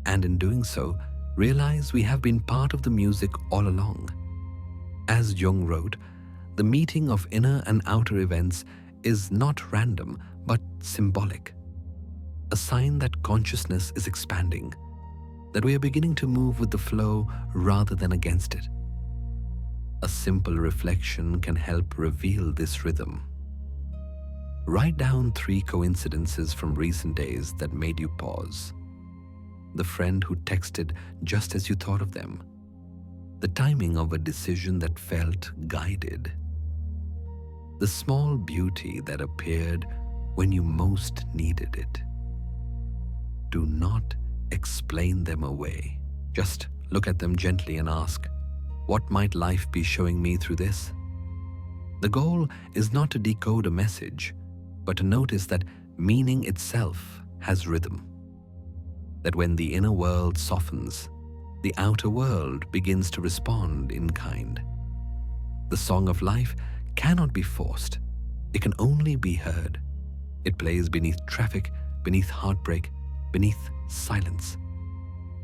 and in doing so, realize we have been part of the music all along. As Jung wrote, the meeting of inner and outer events is not random, but symbolic. A sign that consciousness is expanding, that we are beginning to move with the flow rather than against it. A simple reflection can help reveal this rhythm. Write down 3 coincidences from recent days that made you pause. The friend who texted just as you thought of them. The timing of a decision that felt guided. The small beauty that appeared when you most needed it. Do not explain them away. Just look at them gently and ask, what might life be showing me through this? The goal is not to decode a message, but to notice that meaning itself has rhythm. That when the inner world softens, the outer world begins to respond in kind. The song of life cannot be forced. It can only be heard. It plays beneath traffic, beneath heartbreak, beneath silence.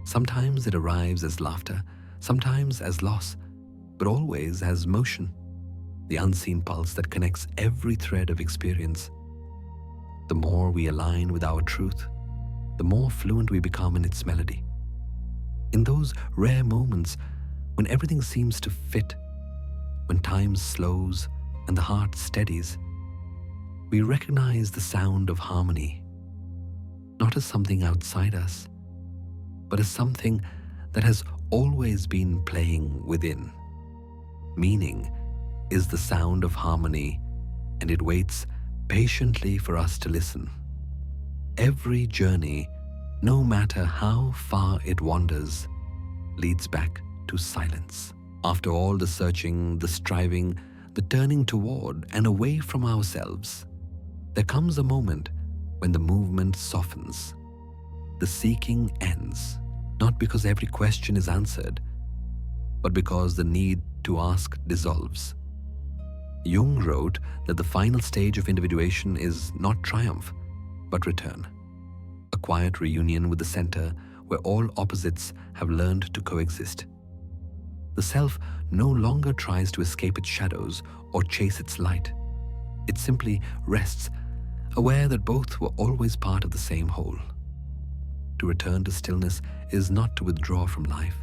Sometimes it arrives as laughter, sometimes as loss, but always as motion, the unseen pulse that connects every thread of experience. The more we align with our truth, the more fluent we become in its melody. In those rare moments when everything seems to fit, when time slows and the heart steadies, we recognize the sound of harmony, not as something outside us, but as something that has always been playing within. Meaning is the sound of harmony and it waits patiently for us to listen. Every journey, no matter how far it wanders, leads back to silence. After all the searching, the striving, the turning toward and away from ourselves, there comes a moment when the movement softens. The seeking ends, not because every question is answered, but because the need to ask dissolves. Jung wrote that the final stage of individuation is not triumph, but return. A quiet reunion with the center where all opposites have learned to coexist. The self no longer tries to escape its shadows or chase its light. It simply rests, aware that both were always part of the same whole. To return to stillness is not to withdraw from life.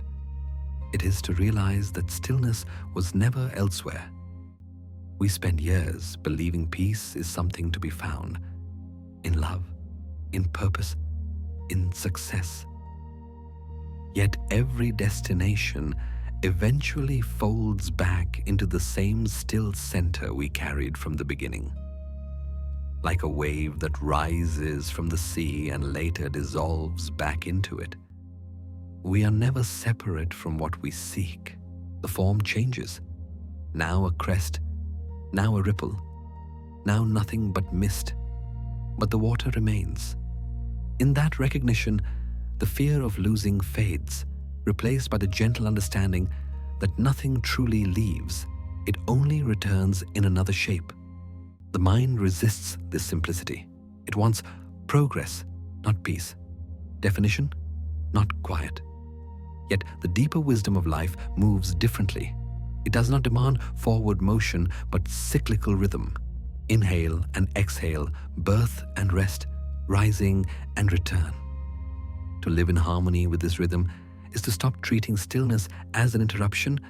It is to realize that stillness was never elsewhere. We spend years believing peace is something to be found in love, in purpose, in success. Yet every destination eventually folds back into the same still center we carried from the beginning. Like a wave that rises from the sea and later dissolves back into it. We are never separate from what we seek. The form changes. Now a crest, now a ripple, now nothing but mist, but the water remains. In that recognition, the fear of losing fades, replaced by the gentle understanding that nothing truly leaves, it only returns in another shape. The mind resists this simplicity. It wants progress, not peace. Definition, not quiet. Yet the deeper wisdom of life moves differently. It does not demand forward motion, but cyclical rhythm. Inhale and exhale, birth and rest, rising and return. To live in harmony with this rhythm is to stop treating stillness as an interruption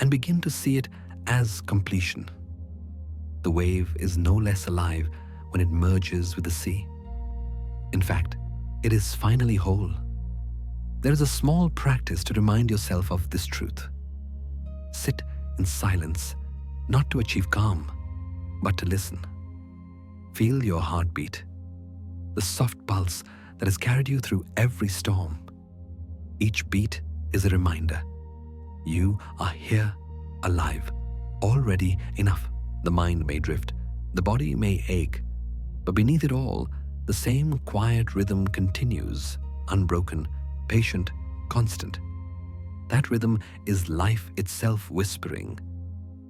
and begin to see it as completion. The wave is no less alive when it merges with the sea. In fact, it is finally whole. There is a small practice to remind yourself of this truth. Sit in silence, not to achieve calm, but to listen. Feel your heartbeat, the soft pulse that has carried you through every storm. Each beat is a reminder. You are here, alive, already enough. The mind may drift, the body may ache, but beneath it all, the same quiet rhythm continues, unbroken, patient, constant. That rhythm is life itself whispering,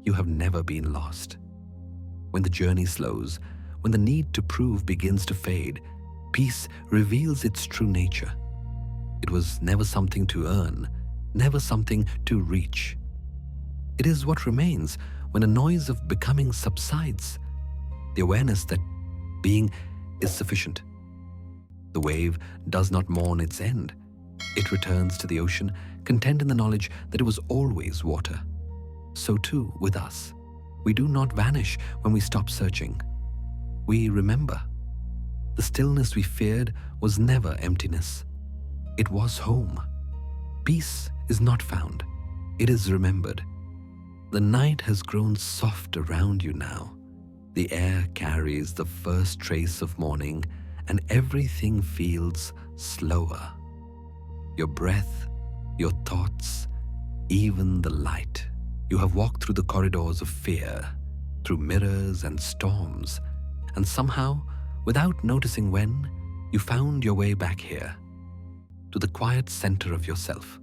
you have never been lost. When the journey slows, when the need to prove begins to fade, peace reveals its true nature. It was never something to earn, never something to reach. It is what remains when the noise of becoming subsides, the awareness that being is sufficient. The wave does not mourn its end. It returns to the ocean, content in the knowledge that it was always water. So too with us. We do not vanish when we stop searching. We remember. The stillness we feared was never emptiness. It was home. Peace is not found. It is remembered. The night has grown soft around you now. The air carries the first trace of morning, and everything feels slower. Your breath, your thoughts, even the light. You have walked through the corridors of fear, through mirrors and storms, and somehow, without noticing when, you found your way back here, to the quiet center of yourself.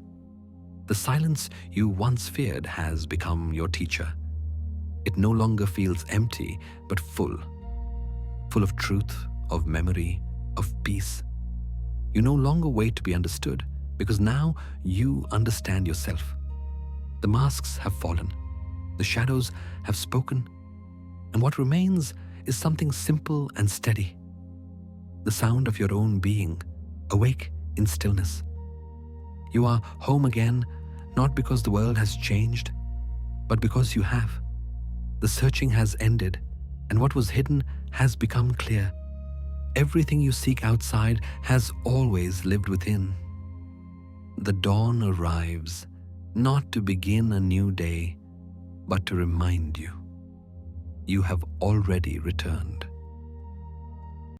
The silence you once feared has become your teacher. It no longer feels empty, but full of truth, of memory, of peace. You no longer wait to be understood, because now you understand yourself. The masks have fallen, the shadows have spoken, and what remains is something simple and steady. The sound of your own being, awake in stillness. You are home again, not because the world has changed, but because you have. The searching has ended, and what was hidden has become clear. Everything you seek outside has always lived within. The dawn arrives, not to begin a new day, but to remind you. you have already returned.